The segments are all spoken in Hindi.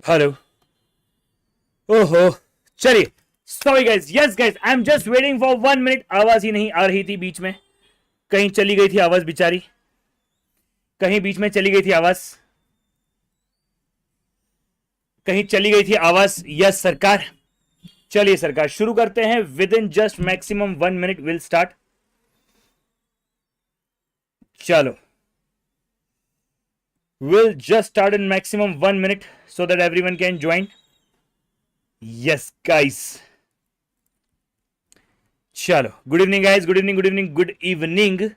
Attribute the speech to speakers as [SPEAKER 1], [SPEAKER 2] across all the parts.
[SPEAKER 1] हेलो। ओहो, चलिए। Sorry guys, yes guys, I am just waiting for 1 minute. आवाज ही नहीं आ रही थी बीच में, कहीं चली गई थी आवाज बेचारी, कहीं बीच में चली गई थी आवाज, कहीं चली गई थी आवाज। यस सरकार। चलिए सरकार, शुरू करते हैं। Within just maximum 1 minute will start. चलो, will just start in maximum 1 minute so that everyone can join. Yes guys, चलो। Good evening guys, good evening, good evening, good evening.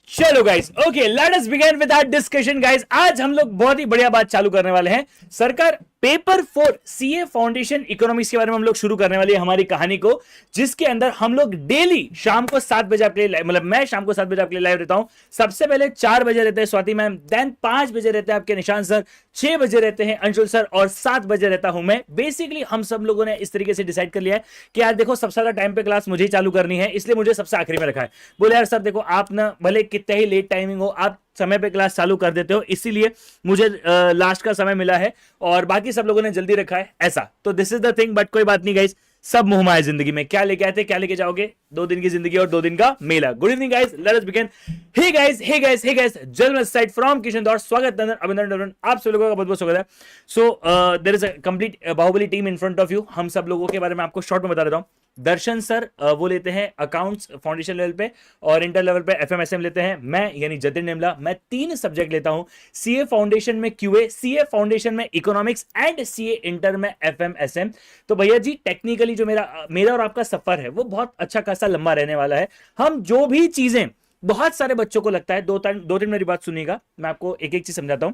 [SPEAKER 1] चलो guys, okay, let us begin with our discussion guys. आज हम लोग बहुत ही बढ़िया बात चालू करने वाले हैं। सरकार, पेपर 4 सीए फाउंडेशन इकोनॉमिक्स के बारे में हम लोग शुरू करने वाली है हमारी कहानी को, जिसके अंदर हम लोग डेली शाम को 7 बजे आपके लिए, मतलब मैं शाम को 7 बजे आपके लिए लाइव रहता हूं। सबसे पहले 4 बजे रहते हैं स्वाति मैम, देन 5 बजे रहते हैं आपके निशांत सर, 6 बजे रहते हैं अंशुल सर, और 7 बजे रहता हूं मैं। बेसिकली हम सब लोगों ने इस तरीके से डिसाइड कर लिया है कि यार देखो, सबसे ज्यादा टाइम पे क्लास मुझे ही चालू करनी है, इसलिए मुझे सबसे आखिरी में रखा है। बोले यार सर देखो, आप ना भले कितने ही लेट टाइमिंग हो, आप समय पे क्लास चालू कर देते हो, इसीलिए मुझे लास्ट का समय मिला है और बाकी सब लोगों ने जल्दी रखा है ऐसा। तो this is the thing, but कोई बात नहीं गाइस, सब मुहमा है जिंदगी में। क्या लेके आए थे, क्या लेके जाओगे? 2 दिन की जिंदगी और 2 दिन का मेला। Good evening guys, let us begin. Hey guys, hey guys, hey guys, जर्नल साइड फ्रॉम किशन दौर, स्वागत नंदन, अभिनंदन, आप सब लोगों का बहुत बहुत स्वागत है। So there is a complete Baahubali team in front of you. हम सब लोगों के बारे में आपको शॉर्ट में बता देता हूं। दर्शन सर वो लेते हैं अकाउंट्स फाउंडेशन लेवल पे, और इंटर लेवल पे एफएमएसएम लेते हैं। मैं यानी जतिन निमला, मैं 3 सब्जेक्ट लेता हूं। सीए फाउंडेशन में क्यूए, सीए फाउंडेशन में इकोनॉमिक्स, एंड सीए इंटर में एफएमएसएम। तो भैया जी, टेक्निकली जो मेरा और आपका सफर है वो बहुत अच्छा खासा लंबा रहने वाला है। हम जो भी चीजें, बहुत सारे बच्चों को लगता है, 2-3 मेरी बात सुनिएगा, मैं आपको एक एक चीज समझाता हूं।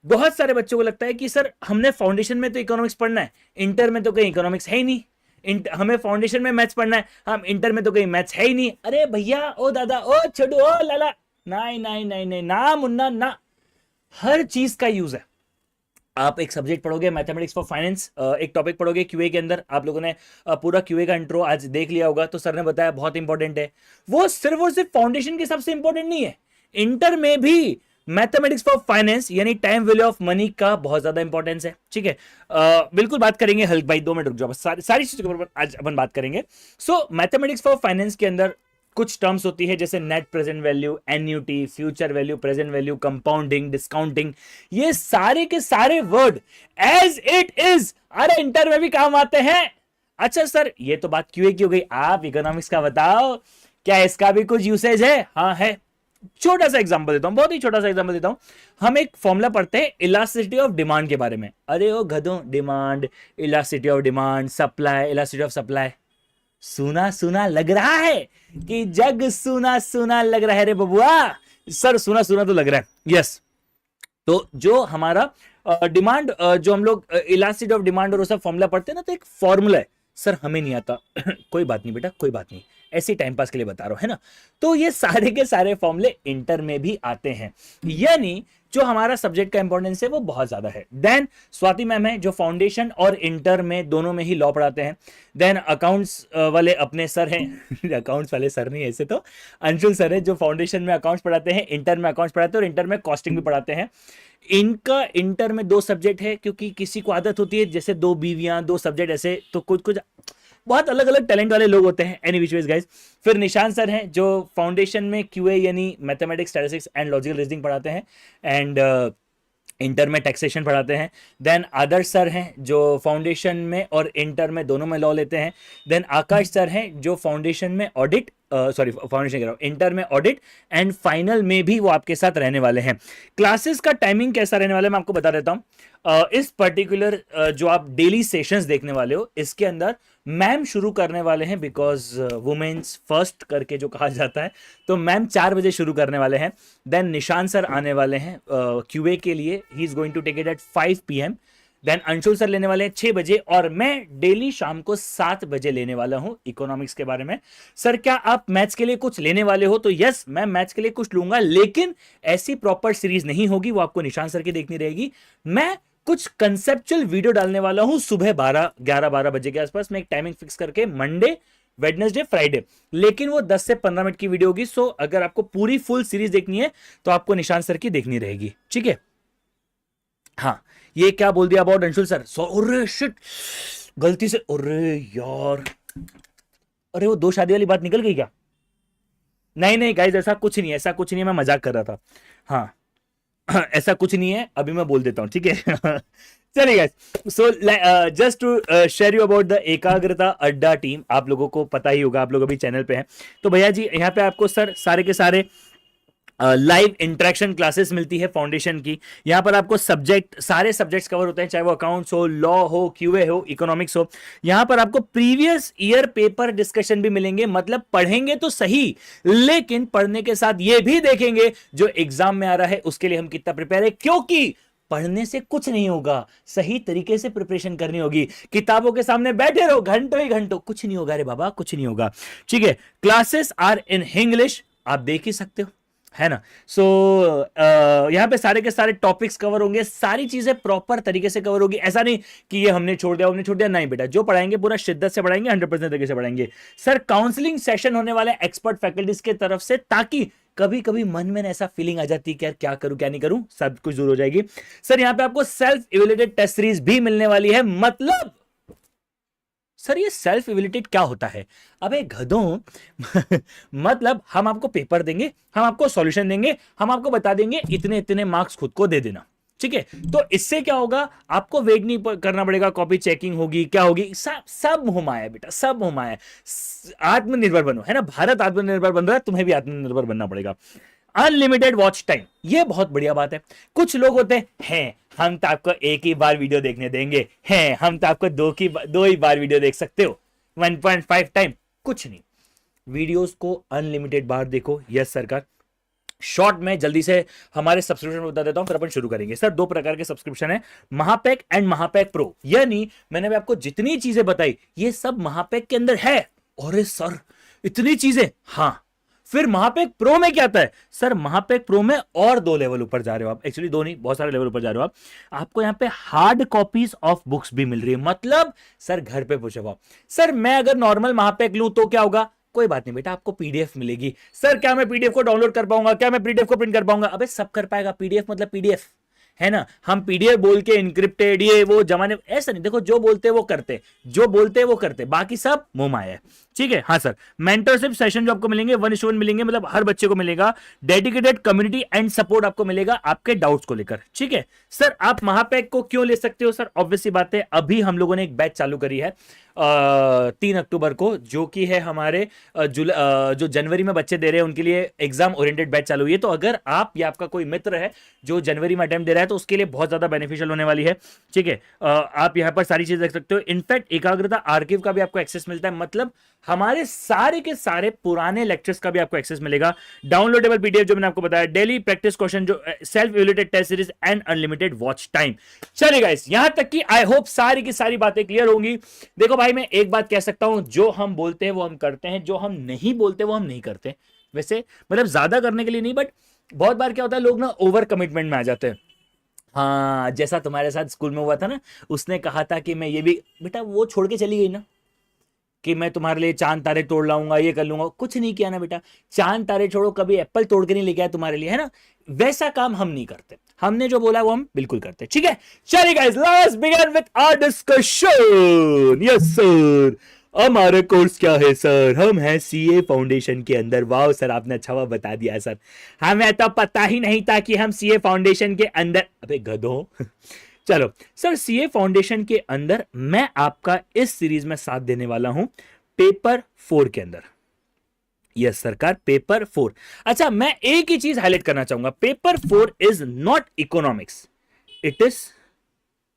[SPEAKER 1] बहुत सारे बच्चों को लगता है कि सर हमने फाउंडेशन में तो इकोनॉमिक्स पढ़ना है, इंटर में तो कहीं इकोनॉमिक्स है ही नहीं, हमें फाउंडेशन में मैथ्स पढ़ना है, हम इंटर में तो कहीं मैथ्स है ही नहीं। अरे भैया, ओ दादा, ओ छोटू, ओ लाला, नहीं नहीं नहीं नहीं, ना मुन्ना ना, हर चीज का यूज है। आप एक सब्जेक्ट पढ़ोगे मैथमेटिक्स फॉर फाइनेंस, एक टॉपिक पढ़ोगे क्यूए के अंदर, आप लोगों ने पूरा क्यूए का इंट्रो आज देख लिया होगा, तो सर ने बताया बहुत इंपॉर्टेंट है। वो सिर्फ और सिर्फ फाउंडेशन के सबसे इंपॉर्टेंट नहीं है, इंटर में भी मैथमेटिक्स फॉर फाइनेंस यानी टाइम वैल्यू ऑफ मनी का बहुत ज्यादा इंपॉर्टेंस है। ठीक है, बिल्कुल बात करेंगे। हल्क भाई 2 मिनट रुक जाओ, बस सारी चीजों के ऊपर आज अपन बात करेंगे। सो मैथमेटिक्स फॉर फाइनेंस के अंदर कुछ टर्म्स होती है, जैसे net present value, annuity, future value, present value, compounding, discounting, ये सारे के सारे वर्ड एज इट इज अरे इंटर में भी काम आते हैं। अच्छा सर, ये तो बात क्यों की हो गई, आप इकोनॉमिक्स का बताओ, क्या इसका भी कुछ यूसेज है? हाँ है। छोटा सा एग्जांपल देता हूं, बहुत ही छोटा सा एग्जांपल देता हूं। हम एक फॉर्मूला पढ़ते हैं इलास्टिसिटी ऑफ डिमांड के बारे में। अरे ओ गधों, demand, elasticity of demand, supply, elasticity of supply, सुना सुना लग रहा है कि जग सुना सुना लग रहा है रे बबुआ। सर सुना सुना तो लग रहा है, यस। तो जो हमारा डिमांड, जो हम लोग इलास्टिसिटी ऑफ डिमांड और वो सब फॉर्मूला पढ़ते हैं ना, तो एक फॉर्मूला है। सर हमें नहीं आता कोई बात नहीं बेटा, कोई बात नहीं, ऐसे टाइम पास के लिए बता रहा हूं, है ना। तो ये सारे के सारे फॉर्मूले इंटर में भी आते हैं, यानी जो हमारा सब्जेक्ट का इंपॉर्टेंस है वो बहुत ज्यादा है। देन स्वाति मैम है जो फाउंडेशन और इंटर में दोनों में ही लॉ पढ़ाते हैं। देन अकाउंट्स वाले अपने सर हैं अकाउंट्स वाले सर नहीं, ऐसे तो अंशुल सर है जो फाउंडेशन में अकाउंट्स पढ़ाते हैं, इंटर में अकाउंट्स पढ़ाते हैं, और इंटर में कॉस्टिंग भी पढ़ाते हैं। इनका इंटर में 2 सब्जेक्ट है, क्योंकि किसी को आदत होती है जैसे 2 बीवियां 2 सब्जेक्ट ऐसे, तो कुछ कुछ बहुत अलग अलग टैलेंट वाले लोग होते हैं। एनी विच वेज गाइस, फिर निशान सर हैं जो फाउंडेशन में क्यूए यानी mathematics, statistics and logical reasoning पढ़ाते हैं, एंड इंटर में टैक्सेशन पढ़ाते हैं। देन आदर्श सर हैं जो फाउंडेशन में और इंटर में दोनों में लॉ लेते हैं। देन आकाश सर हैं जो फाउंडेशन में ऑडिट, सॉरी फाउंडेशन कह रहा हूँ, इंटर में ऑडिट, एंड फाइनल में भी वो आपके साथ रहने वाले हैं। क्लासेस का टाइमिंग कैसा रहने वाला है मैं आपको बता देता हूँ। इस पर्टिकुलर जो आप डेली सेशंस देखने वाले हो, इसके अंदर मैम शुरू करने वाले हैं, बिकॉज वुमेन्स फर्स्ट करके जो कहा जाता है, तो मैम 4 बजे शुरू करने वाले हैं। देन निशान सर आने वाले हैं क्यूए के लिए, he is going to take it at 5 PM। Then Anshul sir लेने वाले हैं 6 बजे, और मैं डेली शाम को 7 बजे लेने वाला हूं इकोनॉमिक्स के बारे में। सर क्या आप मैथ्स के लिए कुछ लेने वाले हो? तो यस, मैं मैथ्स के लिए कुछ लूंगा, लेकिन ऐसी प्रॉपर सीरीज नहीं होगी, वो आपको निशान सर की देखनी रहेगी। मैं कुछ कंसेप्चुअल वीडियो डालने वाला हूं सुबह 11-12 बजे के आसपास। मैं एक टाइमिंग फिक्स करके, मंडे, वेडनेसडे, फ्राइडे, लेकिन वो 10 से 15 मिनट की वीडियो होगी। सो अगर आपको पूरी फुल सीरीज देखनी है तो आपको निशान सर की देखनी रहेगी, ठीक है। हाँ, ये क्या बोल दिया अबाउट अंशुल सर? अरे शिट, गलती से, अरे यार, अरे वो 2 शादी वाली बात निकल गई क्या? नहीं नहीं गाइस, ऐसा कुछ नहीं है, ऐसा कुछ नहीं है, मैं मजाक कर रहा था। हाँ ऐसा कुछ नहीं है, अभी मैं बोल देता हूं, ठीक है? चलिए guys, so just to share you about the Ekagrata Adda team, आप लोगों को पता ही होगा, आप लोग अभी चैनल पे हैं, तो भैया जी यहाँ पे आपको सर सारे के सारे लाइव इंटरेक्शन क्लासेस मिलती है फाउंडेशन की। यहां पर आपको सब्जेक्ट, सारे सब्जेक्ट्स कवर होते हैं, चाहे वो अकाउंट्स हो, लॉ हो, क्यूए हो, इकोनॉमिक्स हो। यहां पर आपको प्रीवियस ईयर पेपर डिस्कशन भी मिलेंगे, मतलब पढ़ेंगे तो सही, लेकिन पढ़ने के साथ ये भी देखेंगे जो एग्जाम में आ रहा है उसके लिए हम कितना प्रिपेयर है, क्योंकि पढ़ने से कुछ नहीं होगा, सही तरीके से प्रिपरेशन करनी होगी। किताबों के सामने बैठे रहो घंटों ही घंटों, कुछ नहीं होगा रे बाबा, कुछ नहीं होगा, ठीक है? क्लासेस आर इन इंग्लिश, आप देख ही सकते हो, है ना? सो यहां पे सारे के सारे टॉपिक्स कवर होंगे, सारी चीजें प्रॉपर तरीके से कवर होगी। ऐसा नहीं कि ये हमने छोड़ दिया, हमने छोड़ दिया, नहीं बेटा, जो पढ़ाएंगे पूरा शिद्दत से पढ़ाएंगे, 100% तरीके से पढ़ाएंगे। सर काउंसलिंग सेशन होने वाले एक्सपर्ट फैकल्टीज की तरफ से, ताकि कभी कभी मन में ऐसा फीलिंग आ जाती है कि यार क्या करूं क्या नहीं करूं, सब कुछ दूर हो जाएगी। सर यहां पे आपको सेल्फ इवेल्युएटेड टेस्ट सीरीज भी मिलने वाली है। मतलब सर ये सेल्फ इवेल्युएटेड क्या होता है? अबे गधों मतलब हम आपको पेपर देंगे, हम आपको सॉल्यूशन देंगे, हम आपको बता देंगे इतने इतने मार्क्स खुद को दे देना, ठीक है? तो इससे क्या होगा, आपको वेट नहीं करना पड़ेगा, कॉपी चेकिंग होगी, क्या होगी, सब हुमाया बेटा, सब हुमाया। आत्मनिर्भर बनो, है ना? भारत आत्मनिर्भर बन रहा है, तुम्हें भी आत्मनिर्भर बनना पड़ेगा। अनलिमिटेड वॉच टाइम, ये बहुत बढ़िया बात है। कुछ लोग होते हैं हम तो आपको एक ही बार वीडियो देखने देंगे, हैं हम तो आपको दो ही बार वीडियो देख सकते हो, 1.5 टाइम, कुछ नहीं, वीडियोस को अनलिमिटेड बार देखो। यस सरकार। शॉर्ट में जल्दी से हमारे सब्सक्रिप्शन बता देता हूं, फिर अपन शुरू करेंगे। सर 2 प्रकार के सब्सक्रिप्शन है, महापैक एंड महापैक प्रो। यानी मैंने भी आपको जितनी चीजें बताई ये सब महापैक के अंदर है। अरे सर इतनी चीजें, हाँ। फिर महापैक प्रो में क्या आता है? सर महापैक प्रो में और 2 लेवल ऊपर जा रहे हो आप, एक्चुअली 2 नहीं, बहुत सारे लेवल ऊपर जा रहे हो आप। आपको यहां पे हार्ड कॉपीज ऑफ बुक्स भी मिल रही है। मतलब सर घर पे पूछो आप, सर मैं अगर नॉर्मल महापैक लूं तो क्या होगा? कोई बात नहीं बेटा, आपको पीडीएफ मिलेगी। सर क्या मैं पीडीएफ को डाउनलोड कर पाऊंगा? क्या मैं पीडीएफ को प्रिंट कर पाऊंगा? अबे सब कर पाएगा, पीडीएफ मतलब पीडीएफ, है ना? हम पीडीएफ बोल के इनक्रिप्टेड ये वो जमाने, ऐसा नहीं, देखो जो बोलते वो करते, जो बोलते वो करते, बाकी सब मुंह माया है, ठीक है? हाँ सर, मेंटरशिप सेशन जो आपको मिलेंगे 1:1 मिलेंगे, मतलब हर बच्चे को मिलेगा। डेडिकेटेड कम्युनिटी एंड सपोर्ट आपको मिलेगा आपके डाउट्स को लेकर, ठीक है? सर आप महापैक को क्यों ले सकते हो? सर ऑब्वियसली बात है, अभी हम लोगों ने एक बैच चालू करी है 3 अक्टूबर को, जो कि है हमारे जो जनवरी में बच्चे दे रहे हैं उनके लिए एग्जाम ओरिएंटेड बैच चालू हुई है। तो अगर आप या आपका कोई मित्र है जो जनवरी में अटेम्प्ट दे रहा है तो उसके लिए बहुत ज्यादा बेनिफिशियल होने वाली है, ठीक है? आप यहां पर सारी चीज देख सकते हो। इनफैक्ट एकाग्रता आर्काइव का भी आपको एक्सेस मिलता है, मतलब हमारे सारे के सारे पुराने लेक्चर्स का भी आपको एक्सेस मिलेगा। डाउनलोडेबल पीडीएफ जो मैंने आपको बताया, डेली प्रैक्टिस क्वेश्चन, जो self evaluated test series and unlimited watch time. चलिए गाइस, यहां तक कि आई होप सारी की सारी बातें क्लियर होंगी। देखो भाई, मैं एक बात कह सकता हूं, जो हम बोलते हैं वो हम करते हैं, जो हम नहीं बोलते वो हम नहीं करते। वैसे मतलब ज्यादा करने के लिए नहीं, बट बहुत बार क्या होता है, लोग ना ओवर कमिटमेंट में आ जाते हैं। हाँ, जैसा तुम्हारे साथ स्कूल में हुआ था ना, उसने कहा था कि मैं ये भी, बेटा वो छोड़ के चली गई ना कि मैं तुम्हारे लिए चांद तारे तोड़ लाऊंगा, ये कर लूंगा, कुछ नहीं किया ना बेटा। चांद तारे छोड़ो, कभी एप्पल तोड़ के नहीं लेके आया तुम्हारे लिए, है ना? वैसा काम हम नहीं करते, हमने जो बोला वो हम बिल्कुल करते, ठीक है? चलिए guys, let's begin with our discussion. Yes sir, हमारा कोर्स क्या है सर? हम हैं सीए फाउंडेशन के अंदर। वाह सर, आपने अच्छा हुआ बता दिया सर, हमें तो पता ही नहीं था कि हम सीए फाउंडेशन के अंदर। अबे गधों चलो सर, सीए फाउंडेशन के अंदर मैं आपका इस सीरीज में साथ देने वाला हूं पेपर 4 के अंदर। यस सरकार, पेपर 4। अच्छा, मैं एक ही चीज हाईलाइट करना चाहूंगा, paper 4 is not economics, it is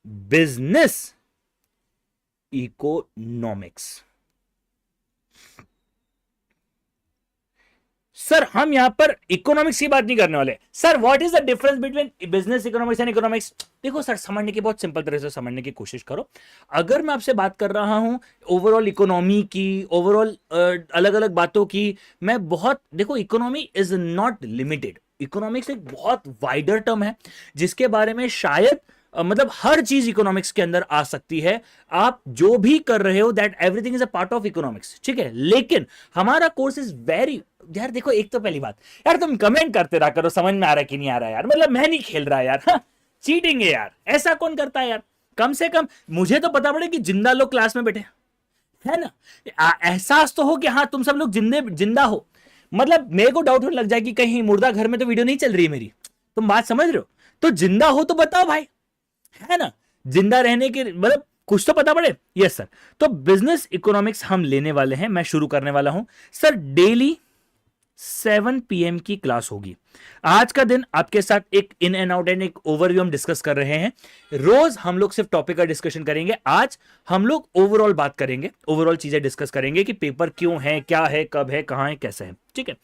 [SPEAKER 1] business economics. Sir हम यहां पर इकोनॉमिक्स की बात नहीं करने वाले। Sir what is the difference between business economics and economics? देखो सर, समझने की बहुत सिंपल तरह से समझने की कोशिश करो। अगर मैं आपसे बात कर रहा हूं ओवरऑल इकोनॉमी की, ओवरऑल अलग अलग बातों की, मैं बहुत, देखो economy is not limited, economics एक बहुत वाइडर टर्म है जिसके बारे में शायद मतलब हर चीज इकोनॉमिक्स के अंदर आ सकती है। आप जो भी कर रहे हो, that everything is a part of economics, ठीक है? लेकिन हमारा कोर्स इज वेरी, यार देखो, एक तो पहली बात, यार तुम कमेंट करते रहा करो, समझ में आ रहा है कि नहीं आ रहा है यार, मतलब मैं नहीं खेल रहा यार। हाँ, चीटिंग है यार, ऐसा कौन करता है यार? कम से कम मुझे तो पता पड़े कि जिंदा लोग क्लास में बैठे, है ना? एहसास तो हो कि हाँ तुम सब लोग जिंदा हो। मतलब मेरे को डाउट होने लग जाए कि कहीं मुर्दा घर में तो वीडियो नहीं चल रही है मेरी। तुम बात समझ रहे हो? तो जिंदा हो तो बताओ भाई, है ना? जिंदा रहने के मतलब कुछ तो पता पड़े। Yes sir. तो बिजनेस इकोनॉमिक्स हम लेने वाले हैं, मैं शुरू करने वाला हूं सर। डेली 7 PM की क्लास होगी। आज का दिन आपके साथ एक इन एंड आउट एंड एक ओवरव्यू हम डिस्कस कर रहे हैं। रोज हम लोग सिर्फ टॉपिक का डिस्कशन करेंगे, आज हम लोग ओवरऑल बात करेंगे, ओवरऑल चीजें डिस्कस करेंगे कि पेपर क्यों है, क्या है, कब है, कहां है, कैसे है। ठीक है,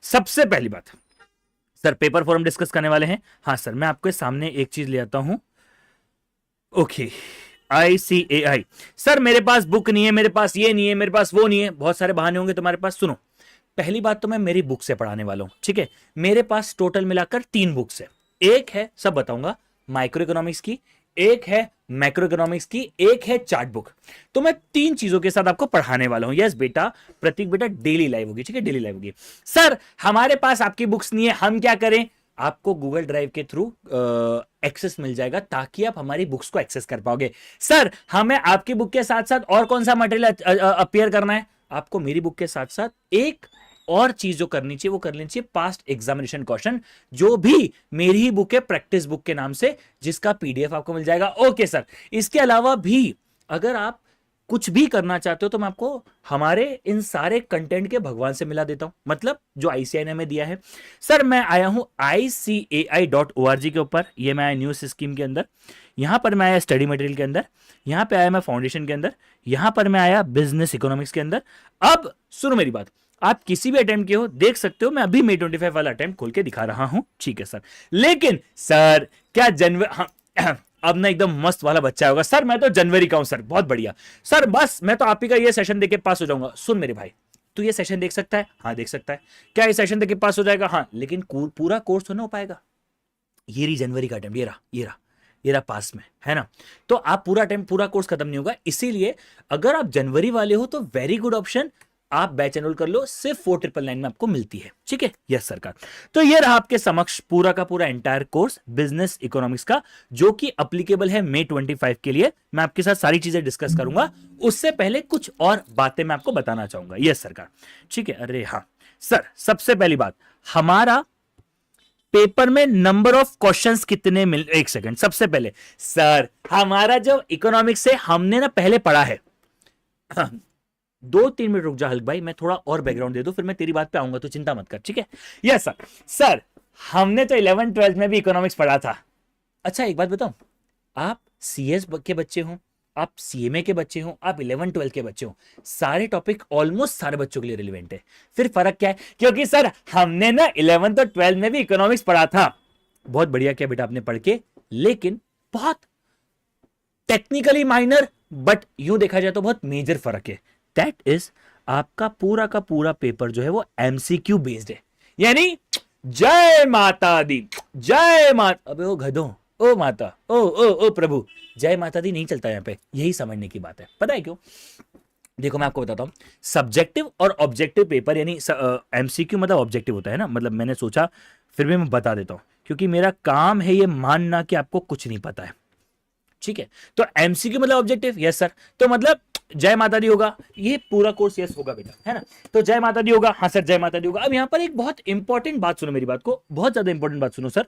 [SPEAKER 1] सबसे पहली बात सर, पेपर फॉर्म डिस्कस करने वाले हैं। हाँ सर, मैं आपके सामने एक चीज ले आता हूं। ओके, ICAI सर, मेरे पास बुक नहीं है, मेरे पास ये नहीं है, मेरे पास वो नहीं है, बहुत सारे बहाने होंगे तुम्हारे पास। सुनो, पहली बात तो मैं मेरी बुक से पढ़ाने वाला हूं, ठीक है? मेरे पास टोटल मिलाकर 3 बुक्स है। एक है, सब बताऊंगा, माइक्रो इकोनॉमिक्स की, एक है मैक्रो इकोनॉमिक्स की, एक है चार्ट बुक। तो मैं 3 चीजों के साथ आपको पढ़ाने वाला हूं। यस बेटा, प्रतीक बेटा, डेली लाइव होगी, ठीक है? डेली लाइव होगी। सर हमारे पास आपकी बुक्स नहीं है, हम क्या करें? आपको गूगल ड्राइव के थ्रू एक्सेस मिल जाएगा, ताकि आप हमारी बुक्स को एक्सेस कर पाओगे। सर हमें आपकी बुक के साथ साथ और कौन सा मटेरियल अपीयर करना है? आपको मेरी बुक के साथ साथ एक और चीज जो करनी चाहिए वो कर लेनी चाहिए, पास्ट एग्जामिनेशन क्वेश्चन, जो भी मेरी ही बुक है, प्रैक्टिस बुक के नाम से, जिसका PDF आपको मिल जाएगा। ओके सर, इसके अलावा भी अगर आप कुछ भी करना चाहते हो तो मैं आपको हमारे इन सारे कंटेंट के भगवान से मिला देता हूं, मतलब जो ICAI ने हमें दिया है। सर मैं आया हूं ICAI.org के ऊपर, ये मैं आया न्यूज स्कीम के अंदर, यहां पर मैं आया स्टडी मटेरियल के अंदर, यहां पे आया मैं फाउंडेशन के अंदर, यहां पर मैं आया बिजनेस इकोनॉमिक्स के अंदर। अब सुनो मेरी बात, आप किसी भी अटेम्प्ट के हो देख सकते हो, मैं अभी May 25 वाला अटेम्प्ट खोल के दिखा रहा हूं, ठीक है सर? लेकिन सर क्या जनवरी, हाँ, अब ना एकदम मस्त वाला बच्चा होगा सर, मैं तो जनवरी का हूं सर, बहुत बढ़िया सर, बस मैं तो आप ही का ये सेशन देके पास हो जाऊंगा। सुन मेरे भाई, तू ये सेशन देख सकता है? हाँ देख सकता है। क्या ये सेशन देके पास हो जाएगा? हाँ, लेकिन पूरा कोर्स तो ना हो पाएगा। ये रही जनवरी का अटेम्प्ट, ये रहा पास में, है ना? तो आप पूरा टाइम, पूरा कोर्स खत्म नहीं होगा। इसीलिए अगर आप जनवरी वाले हो तो वेरी गुड ऑप्शन, आप बैच एनरोल कर लो, सिर्फ 4999 में आपको मिलती है, ठीक है? यस सरकार। तो ये रहा आपके समक्ष पूरा का पूरा एंटायर कोर्स बिजनेस इकोनॉमिक्स का, जो कि अप्लीकेबल है May 25 के लिए। मैं आपके साथ सारी चीजें डिस्कस करूंगा, उससे पहले कुछ और बातें मैं आपको बताना चाहूंगा। यस सरकार, ठीक है? अरे हाँ सर, सबसे पहली बात, हमारा पेपर में नंबर ऑफ क्वेश्चंस कितने मिल, एक सेकंड, सबसे पहले सर हमारा जो इकोनॉमिक्स है हमने ना पहले पढ़ा है। 2-3 मिनट रुक जा हल्क भाई, मैं थोड़ा और बैकग्राउंड दे दूं, फिर मैं तेरी बात पे आऊंगा, तो चिंता मत कर, ठीक है? Yes sir. सर हमने तो 11th-12th में भी इकोनॉमिक्स पढ़ा था। अच्छा एक बात बताऊं, आप CS के बच्चे हो, आप CMA के बच्चे हो, आप 11th-12th के बच्चे हो, सारे टॉपिक ऑलमोस्ट सारे बच्चों के लिए रिलेवेंट है। फिर फर्क क्या है? क्योंकि सर हमने ना 11th और 12th में भी इकोनॉमिक्स पढ़ा था। बहुत बढ़िया किया बेटा आपने पढ़ के, लेकिन बहुत टेक्निकली माइनर, बट यूं देखा जाए तो बहुत मेजर फर्क है। दैट इज, आपका पूरा का पूरा पेपर जो है वो MCQ बेस्ड है। यानी जय माता दी, जय माता, अबे ओ गधों, ओ माता, ओ प्रभु, जय माता दी नहीं चलता यहां पे, यही समझने की बात है। पता है क्यों? देखो मैं आपको बताता हूं, सब्जेक्टिव और ऑब्जेक्टिव पेपर, यानी MCQ मतलब ऑब्जेक्टिव होता है ना, मतलब मैंने सोचा फिर भी मैं बता देता हूं, क्योंकि मेरा काम है ये मानना कि आपको कुछ नहीं पता है, ठीक है? तो MCQ मतलब ऑब्जेक्टिव, यस सर, तो मतलब जय माता दी होगा, ये पूरा कोर्स यस होगा बेटा, है ना? तो जय माता दी होगा, हाँ सर जय माता दी होगा। अब यहां पर एक बहुत इंपॉर्टेंट बात सुनो, मेरी बात को बहुत ज्यादा इंपॉर्टेंट बात सुनो सर।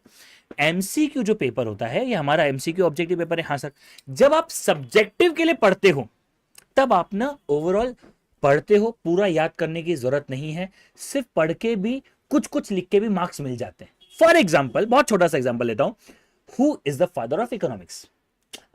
[SPEAKER 1] MCQ जो पेपर होता है, ये हमारा MCQ ऑब्जेक्टिव पेपर है, हाँ सर। जब आप सब्जेक्टिव के लिए पढ़ते हो तब आप ना ओवरऑल पढ़ते हो, पूरा याद करने की जरूरत नहीं है, सिर्फ पढ़ के भी कुछ कुछ लिख के भी मार्क्स मिल जाते हैं। फॉर एग्जाम्पल, बहुत छोटा सा एग्जाम्पल लेता हूं, who is the father of economics?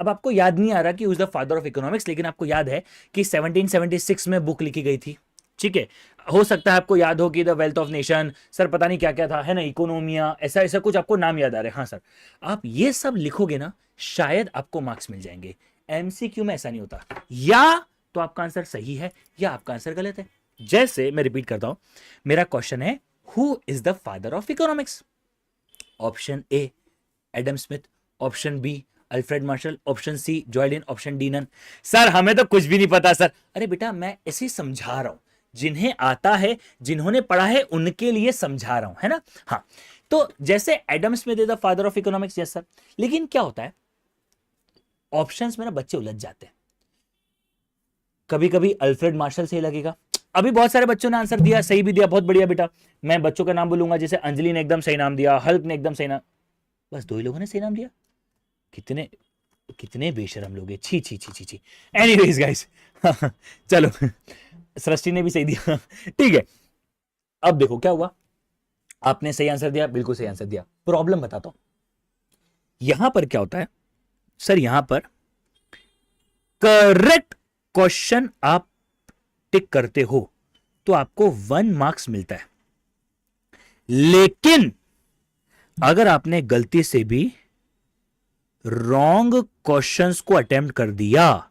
[SPEAKER 1] अब आपको याद नहीं आ रहा कि who is the father of economics, लेकिन आपको याद है कि 1776 में बुक लिखी गई थी, ठीक है? हो सकता है आपको याद हो कि the wealth of nation, sir पता नहीं क्या क्या था, है ना, इकोनोमिया, ऐसा ऐसा कुछ आपको नाम याद आ रहे हैं। हाँ सर, आप ये सब लिखोगे ना, शायद आपको मार्क्स मिल जाएंगे। MCQ में ऐसा नहीं होता, या तो आपका आंसर सही है या आपका आंसर गलत है। जैसे मैं रिपीट करता हूं, मेरा क्वेश्चन है who is the father of economics? Option A Adam Smith, option B Alfred Marshall, option C Joylin, option D none. Sir हमें तो कुछ भी नहीं पता सर। अरे बेटा मैं ऐसे समझा रहा हूं, जिन्हें आता है, जिन्होंने पढ़ा है, उनके लिए समझा रहा हूं, है ना? हाँ, तो जैसे Adam Smith is the father of economics, yes sir, लेकिन क्या होता है ऑप्शंस में ना बच्चे उलझ जाते हैं। कभी कभी अल्फ्रेड मार्शल सही लगेगा। अभी बहुत सारे बच्चों ने आंसर दिया, सही भी दिया, बहुत बढ़िया बेटा। मैं बच्चों का नाम बोलूंगा, जैसे अंजलि ने एकदम सही नाम दिया, हल्क ने एकदम सही नाम, बस 2 ही लोगों ने सही नाम दिया। कितने कितने बेशरम लोग हैं, छी छी छी छी छी। एनीवेज गाइस चलो, सृष्टि ने भी सही दिया ठीक है। अब देखो क्या हुआ, आपने सही आंसर दिया, बिल्कुल सही आंसर दिया। प्रॉब्लम बताता हूं, यहां पर क्या होता है सर, यहां पर करेक्ट क्वेश्चन आप टिक करते हो तो आपको 1 मार्क्स मिलता है, लेकिन अगर आपने गलती से भी रॉन्ग क्वेश्चंस को अटेम्प्ट कर दिया,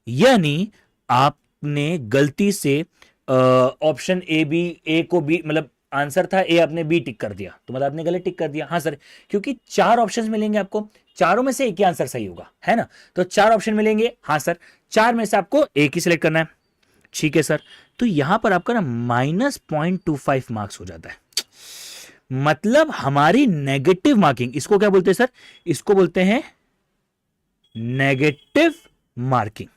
[SPEAKER 1] यानी आपने गलती से ऑप्शन ए को बी, मतलब आंसर था ए, आपने बी टिक कर दिया, तो मतलब आपने गलत टिक कर दिया। हाँ सर, क्योंकि 4 ऑप्शंस मिलेंगे आपको, चारों में से एक ही आंसर सही होगा, है ना, तो 4 ऑप्शन मिलेंगे। हाँ सर, 4 में से आपको एक ही सिलेक्ट करना है, ठीक है सर। तो यहां पर आपका ना -0.25 मार्क्स हो जाता है, मतलब हमारी नेगेटिव मार्किंग, इसको क्या बोलते हैं सर, इसको बोलते हैं नेगेटिव मार्किंग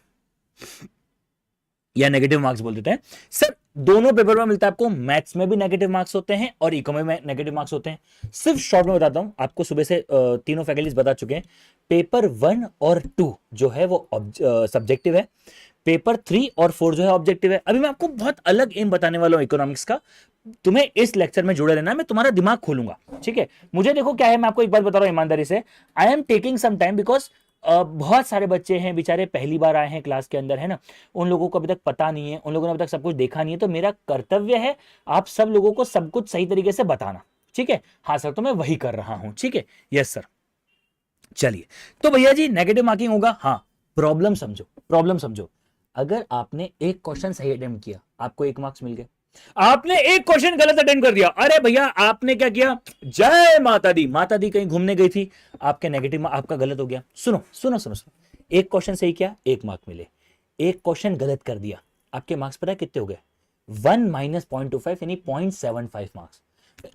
[SPEAKER 1] या नेगेटिव मार्क्स बोल देते हैं सर। दोनों पेपर में मिलता है आपको, मैथ्स में भी नेगेटिव मार्क्स होते हैं और इकोनॉमी में नेगेटिव मार्क्स होते हैं। सिर्फ शॉर्ट में बताता हूं आपको, सुबह से तीनों फैकल्टीज बता चुके हैं, पेपर 1 और 2 जो है वो सब्जेक्टिव है, पेपर 3 और 4 जो है ऑब्जेक्टिव है। अभी मैं आपको बहुत अलग एम बताने वाला हूं इकोनॉमिक्स का, तुम्हें इस लेक्चर में जुड़े रहना है, मैं तुम्हारा दिमाग खोलूंगा, ठीक है। मुझे देखो क्या है, मैं आपको एक बात बता रहा हूं ईमानदारी से, I am taking some time because बहुत सारे बच्चे हैं बेचारे, पहली बार आए हैं क्लास के अंदर, है ना, उन लोगों को अभी तक पता नहीं है, उन लोगों ने अभी तक सब कुछ देखा नहीं है, तो मेरा कर्तव्य है आप सब लोगों को सब कुछ सही तरीके से बताना, ठीक है। हाँ सर, तो मैं वही कर रहा हूं, ठीक है, यस सर। चलिए, तो भैया जी नेगेटिव मार्किंग होगा। हाँ, प्रॉब्लम समझो, प्रॉब्लम समझो, अगर आपने एक क्वेश्चन सही अटेम्प्ट किया आपको 1 मार्क्स मिल गए, आपने एक क्वेश्चन गलत अटेम्प्ट कर दिया, अरे भैया आपने क्या किया, जय माता दी, माता दी कहीं घूमने गई थी, आपके नेगेटिव आपका गलत हो गया। सुनो सुनो सुनो सुनो, एक क्वेश्चन सही किया 1 मार्क मिले, एक क्वेश्चन गलत कर दिया, आपके मार्क्स पता है कितने हो गए, 1 माइनस 0.25 यानी 0.75 मार्क्स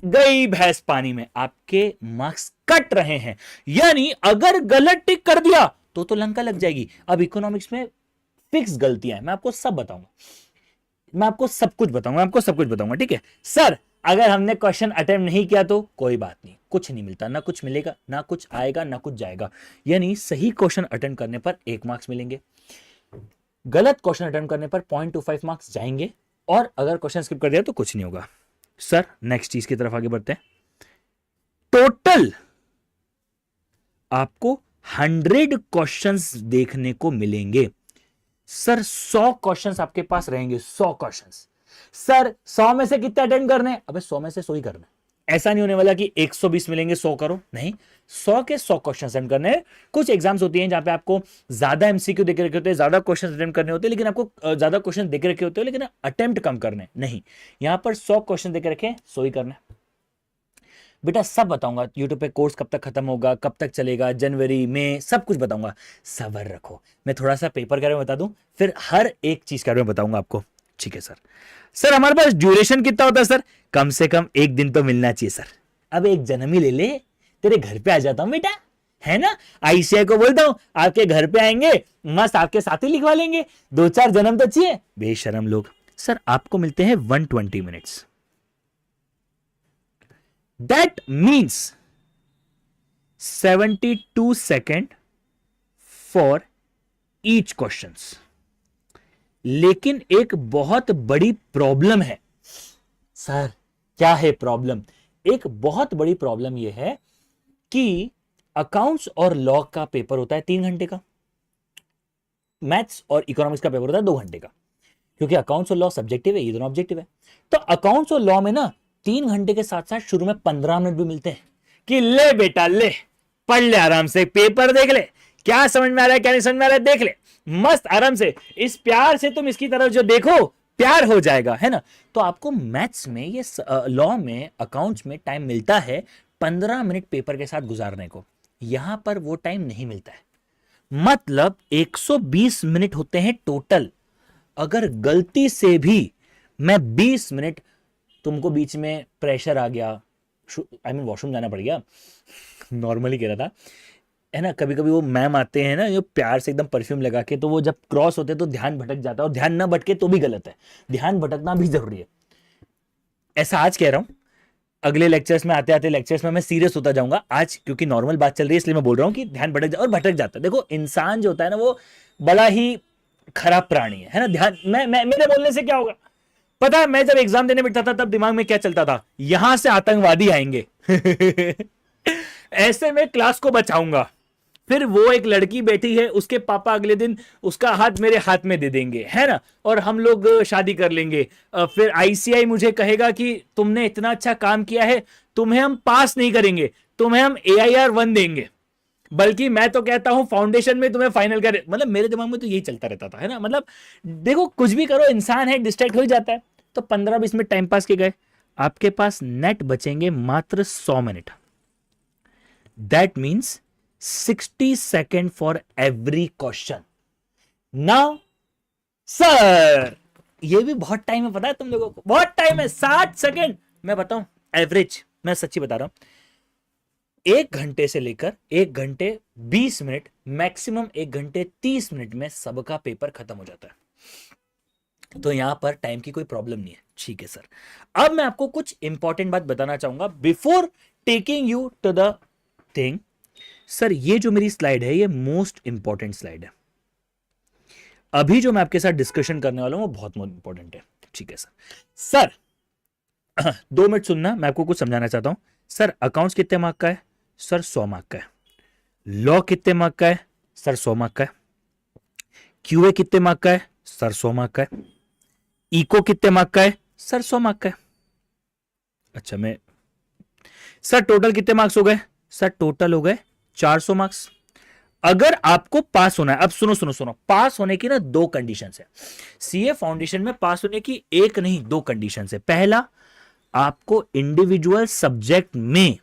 [SPEAKER 1] गई भैंस पानी में, आपके मार्क्स कट रहे हैं। यानी अगर गलत टिक कर दिया तो लंका लग जाएगी। अब इकोनॉमिक्स में फिक्स गलतियां हैं, मैं आपको सब बताऊंगा, मैं आपको सब कुछ बताऊंगा, मैं आपको सब कुछ बताऊंगा, ठीक है सर। अगर हमने क्वेश्चन अटेम्प्ट नहीं किया तो कोई बात नहीं, कुछ नहीं मिलता, ना कुछ मिलेगा, ना कुछ आएगा, ना कुछ जाएगा। यानी सही क्वेश्चन अटेम्प्ट करने पर 1 मार्क्स मिलेंगे, गलत क्वेश्चन अटेम्प्ट करने पर 0.25 मार्क्स जाएंगे, और अगर क्वेश्चन स्किप कर दिया तो कुछ नहीं होगा। सर नेक्स्ट चीज की तरफ आगे बढ़ते हैं। टोटल आपको 100 क्वेश्चंस देखने को मिलेंगे सर, 100 क्वेश्चंस आपके पास रहेंगे, 100 क्वेश्चंस। सर 100 में से कितने अटेंड करने, अबे 100 में से 100 ही करने, ऐसा नहीं होने वाला कि 120 मिलेंगे 100 करो, नहीं, 100 के 100 क्वेश्चन अटेंड करने। कुछ एग्जाम्स होती हैं जहां पे आपको ज्यादा एमसीक्यू देके रखे होते हैं, ज्यादा क्वेश्चन अटेम्प्ट करने होते हैं, लेकिन आपको ज्यादा क्वेश्चन देके रखे होते हैं लेकिन अटेम्प्ट कम करने, नहीं, यहां पर 100 क्वेश्चन देके रखे 100 ही करने। बेटा सब बताऊंगा, यूट्यूब पे कोर्स कब तक खत्म होगा, कब तक चलेगा, जनवरी में, सब कुछ बताऊंगा, सब्र रखो। मैं थोड़ा सा पेपर के बारे में बता दूं, फिर हर एक चीज के बारे में बताऊंगा आपको, ठीक है सर। सर हमारे पास ड्यूरेशन कितना होता है सर, कम से कम 1 दिन तो मिलना चाहिए सर। अब 1 जन्म ही ले ले, तेरे घर पे आ जाता हूं बेटा, है ना, आईसीआई को बोलता हूं आपके घर पे आएंगे, मस्त आपके साथ ही लिखवा लेंगे, 2-4 जन्म तो चाहिए, बेशरम लोग। सर आपको मिलते हैं 120 minutes, that means 72 second for each questions. लेकिन एक बहुत बड़ी प्रॉब्लम है सर, क्या है प्रॉब्लम, एक बहुत बड़ी प्रॉब्लम यह है कि अकाउंट्स और लॉ का पेपर होता है 3 घंटे का, मैथ्स और इकोनॉमिक्स का पेपर होता है 2 घंटे का, क्योंकि अकाउंट्स और लॉ सब्जेक्टिव है, ये दोनों ऑब्जेक्टिव है। तो अकाउंट्स और लॉ में ना 3 घंटे के साथ साथ शुरू में 15 मिनट भी मिलते हैं कि ले बेटा ले, पढ़ ले आराम से, पेपर देख ले, क्या समझ में आ रहा है क्या नहीं समझ में आ रहा है देख ले, मस्त आराम से, इस प्यार से तुम इसकी तरफ जो देखो प्यार हो जाएगा, है ना। तो आपको मैथ्स में, ये लॉ में, अकाउंट्स में टाइम मिलता है 15 मिनट पेपर के साथ गुजारने को, यहां पर वो टाइम नहीं मिलता है, मतलब 120 मिनट होते हैं टोटल। अगर गलती से भी मैं 20 मिनट, तुमको बीच में प्रेशर आ गया, आई मीन वॉशरूम जाना पड़ गया, नॉर्मली कह रहा था, है ना। कभी कभी वो मैम आते हैं ना, जो प्यार से एकदम परफ्यूम लगा के, तो वो जब क्रॉस होते हैं तो ध्यान भटक जाता है, और ध्यान ना भटके तो भी गलत है, ध्यान भटकना भी जरूरी है। ऐसा आज कह रहा हूं, अगले लेक्चर्स में आते आते लेक्चर्स में मैं सीरियस होता जाऊंगा। आज क्योंकि नॉर्मल बात चल रही है इसलिए मैं बोल रहा हूं कि ध्यान भटक और भटक जाता है। देखो इंसान जो होता है ना, वो बड़ा ही खराब प्राणी है ना। ध्यान मैं मेरे बोलने से क्या होगा पता है? मैं जब एग्जाम देने बैठता था तब दिमाग में क्या चलता था, यहां से आतंकवादी आएंगे ऐसे में क्लास को बचाऊंगा। फिर वो एक लड़की बैठी है, उसके पापा अगले दिन उसका हाथ मेरे हाथ में दे देंगे, है ना, और हम लोग शादी कर लेंगे। फिर आईसीआई मुझे कहेगा कि तुमने इतना अच्छा काम किया है, तुम्हें हम पास नहीं करेंगे, तुम्हें हम AIR 1 देंगे, बल्कि मैं तो कहता हूं फाउंडेशन में तुम्हें फाइनल कर। मतलब मेरे दिमाग में तो यही चलता रहता था, है ना। मतलब देखो कुछ भी करो, इंसान है, डिस्ट्रैक्ट हो ही जाता है। तो 15-20 मिनट टाइम पास के गए, आपके पास नेट बचेंगे मात्र 100 minute. That means 60 second for every question. Now sir, ये भी बहुत टाइम है, पता है तुम लोगों को, बहुत टाइम है, 60 सेकेंड। मैं बताऊं एवरेज, मैं सच्ची बता रहा हूं, 1 घंटे से लेकर 1 घंटे 20 मिनट, मैक्सिमम 1 घंटे 30 मिनट में सबका पेपर खत्म हो जाता है। तो यहां पर टाइम की कोई प्रॉब्लम नहीं है, ठीक है सर। अब मैं आपको कुछ इंपॉर्टेंट बात बताना चाहूंगा before taking you to the thing. Sir ये जो मेरी स्लाइड है, ये मोस्ट इंपॉर्टेंट स्लाइड है। अभी जो मैं आपके साथ डिस्कशन करने वाला हूं वो बहुत इंपॉर्टेंट है, ठीक है सर। 2 मिनट सुनना, मैं आपको कुछ समझाना चाहता हूं। सर अकाउंट्स कितने मार्क का है? सर 100 मार्क का है। लॉ कितने मार्क का है? सर 100 मार्क का है। क्यूए कितने मार्क का है? सर 100 मार्क का है। इको कितने मार्क का है? सर 100 मार्क का है। अच्छा, मैं सर टोटल कितने मार्क्स हो गए? सर टोटल हो गए 400 मार्क्स। अगर आपको पास होना है, अब सुनो सुनो सुनो, पास होने की ना 2 कंडीशन है। सीए फाउंडेशन में पास होने की 1 नहीं 2 कंडीशन है। पहला, आपको इंडिविजुअल सब्जेक्ट में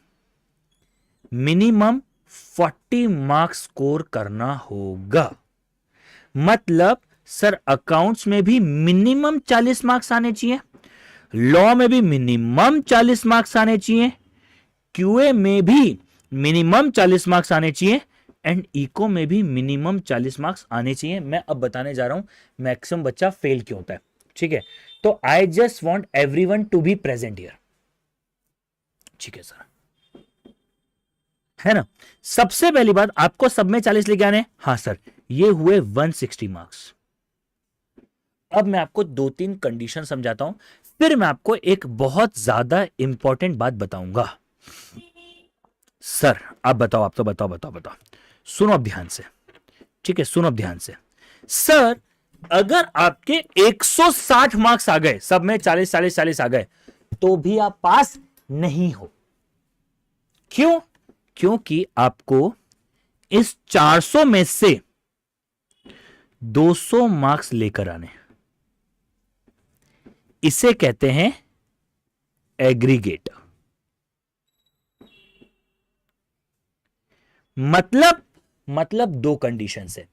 [SPEAKER 1] मिनिमम 40 मार्क्स स्कोर करना होगा। मतलब सर अकाउंट्स में भी मिनिमम 40 मार्क्स आने चाहिए, लॉ में भी मिनिमम 40 मार्क्स आने चाहिए, क्यूए में भी मिनिमम 40 मार्क्स आने चाहिए, एंड इको में भी मिनिमम 40 मार्क्स आने चाहिए। मैं अब बताने जा रहा हूं मैक्सिमम बच्चा फेल क्यों होता है, ठीक है। तो I just want everyone to be present here, ठीक है सर, है ना। सबसे पहली बात, आपको सब में 40 लेके आने। हाँ सर, ये हुए 160 मार्क्स। अब मैं आपको 2-3 कंडीशन समझाता हूं, फिर मैं आपको एक बहुत ज्यादा इंपॉर्टेंट बात बताऊंगा। सर आप बताओ, आप तो बताओ बताओ बताओ, सुनो अब ध्यान से, ठीक है, सुनो अब ध्यान से। सर अगर आपके 160 मार्क्स आ गए, सब में 40-40-40 आ गए, तो भी आप पास नहीं हो। क्यों? क्योंकि आपको इस 400 में से 200 मार्क्स लेकर आने, इसे कहते हैं एग्रीगेट। मतलब 2 कंडीशन है।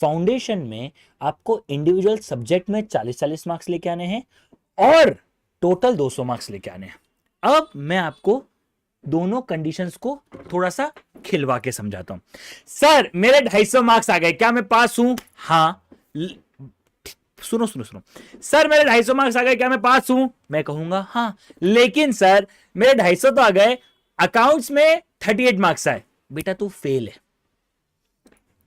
[SPEAKER 1] फाउंडेशन में आपको इंडिविजुअल सब्जेक्ट में 40-40 मार्क्स लेके आने हैं और टोटल 200 मार्क्स लेके आने हैं। अब मैं आपको दोनों कंडीशंस को थोड़ा सा खिलवा के समझाता हूं। सर मेरे 250 मार्क्स आ गए, क्या मैं पास हूं? हाँ। सुनो सुनो सुनो, सर मेरे 250 मार्क्स आ गए, क्या मैं पास हूं? मैं कहूंगा हाँ। लेकिन सर मेरे 250 तो आ गए, अकाउंट्स में 38 मार्क्स आए। बेटा तू फेल है,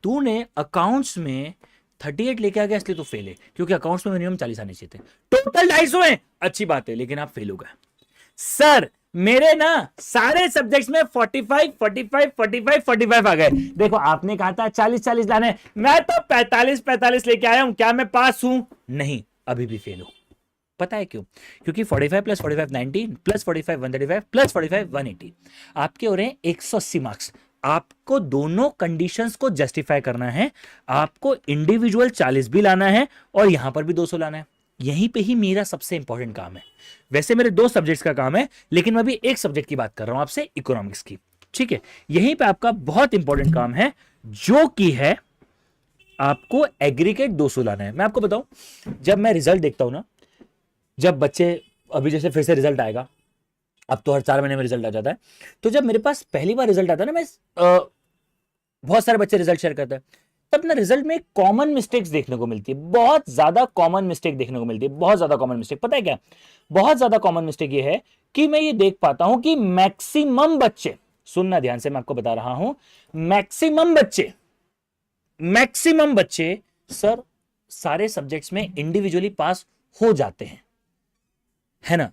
[SPEAKER 1] तूने अकाउंट्स में 38 लेके आ गया इसलिए तू फेल है, क्योंकि अकाउंट्स में मिनिमम 40 आने चाहिए थे। टोटल 250 है, अच्छी बात है, लेकिन आप फेल हो गए। सर मेरे ना सारे सब्जेक्ट्स में 45 45 45 45 आ गए। देखो आपने कहा था 40-40 लाने, मैं तो 45-45 लेके आया हूं, क्या मैं पास हूं? नहीं, अभी भी फेल हूं। पता है क्यों? क्योंकि 45 + 45 90 + 45 135 + 45 180, आपके हो रहे हैं 180 मार्क्स। आपको दोनों कंडीशंस को जस्टिफाई करना है, आपको इंडिविजुअल 40 भी लाना है और यहां पर भी 200 लाना है। यहीं पे ही मेरा सबसे इंपॉर्टेंट काम है। वैसे मेरे 2 सब्जेक्ट्स का काम है, लेकिन मैं अभी एक सब्जेक्ट की बात कर रहा हूं आपसे, इकोनॉमिक्स की, ठीक है। यहीं पे आपका बहुत इंपॉर्टेंट काम है, जो कि है आपको एग्रीगेट 200 लाना है। मैं आपको बताऊं, जब मैं रिजल्ट देखता हूं ना, जब बच्चे, अभी जैसे फिर से रिजल्ट आएगा, अब तो हर 4 महीने में रिजल्ट आ जाता है। तो जब मेरे पास पहली बार रिजल्ट आता है ना, मैं बहुत सारे बच्चे रिजल्ट शेयर करते हैं, तब ना रिजल्ट में कॉमन मिस्टेक्स देखने को मिलती है, बहुत ज्यादा कॉमन मिस्टेक देखने को मिलती है, बहुत ज्यादा कॉमन मिस्टेक। पता है क्या, बहुत ज्यादा कॉमन मिस्टेक ये है कि मैं ये देख पाता हूं कि मैक्सिमम बच्चे, सुनना ध्यान से, मैं आपको बता रहा हूं, मैक्सिमम बच्चे सर सारे सब्जेक्ट्स में इंडिविजुअली पास हो जाते हैं, है ना।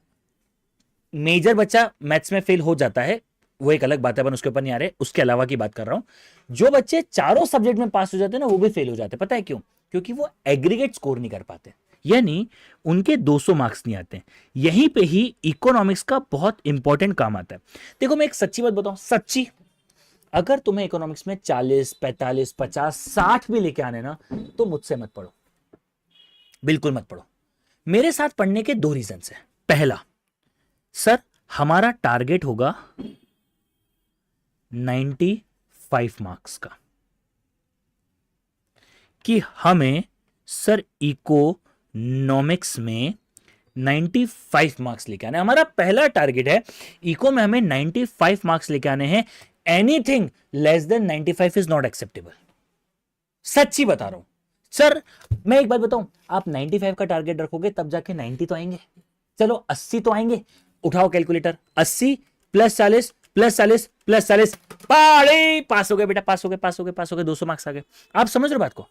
[SPEAKER 1] मेजर बच्चा मैथ्स में फेल हो जाता है, वो एक अलग बात है, अपन उसके ऊपर नहीं आ रहे, उसके अलावा की बात कर रहा हूं। जो बच्चे चारों सब्जेक्ट में पास हो जाते हैं ना, वो भी फेल हो जाते हैं। पता है क्यों? क्योंकि वो एग्रीगेट स्कोर नहीं कर पाते, यानी उनके 200 मार्क्स नहीं आते। यहीं पे ही इकोनॉमिक्स का बहुत इंपॉर्टेंट काम आता है। देखो मैं एक सच्ची बात बताऊं, सच्ची, अगर तुम्हें इकोनॉमिक्स में 40, 45, 50, 60 भी लेके आने ना, तो मुझसे मत पढ़ो, बिल्कुल मत पढ़ो। मेरे साथ पढ़ने के 2 रीजन है। पहला, सर हमारा टारगेट होगा 95 मार्क्स का, कि हमें सर इकोनॉमिक्स में 95 मार्क्स लेके आने, हमारा पहला टारगेट है। इको में हमें 95 मार्क्स लेके आने हैं। Anything less than 95 is not acceptable. सच्ची बता रहा हूं सर। मैं एक बात बताऊं, आप 95 का टारगेट रखोगे तब जाके 90 तो आएंगे, चलो 80 तो आएंगे। उठाओ कैलकुलेटर, 80 प्लस 40 प्लस 40 प्लस 40, पास हो गए बेटा, पास हो गए, पास हो गए, पास हो गए, 200 मार्क्स आ गए। आप समझ रहे हो बात को?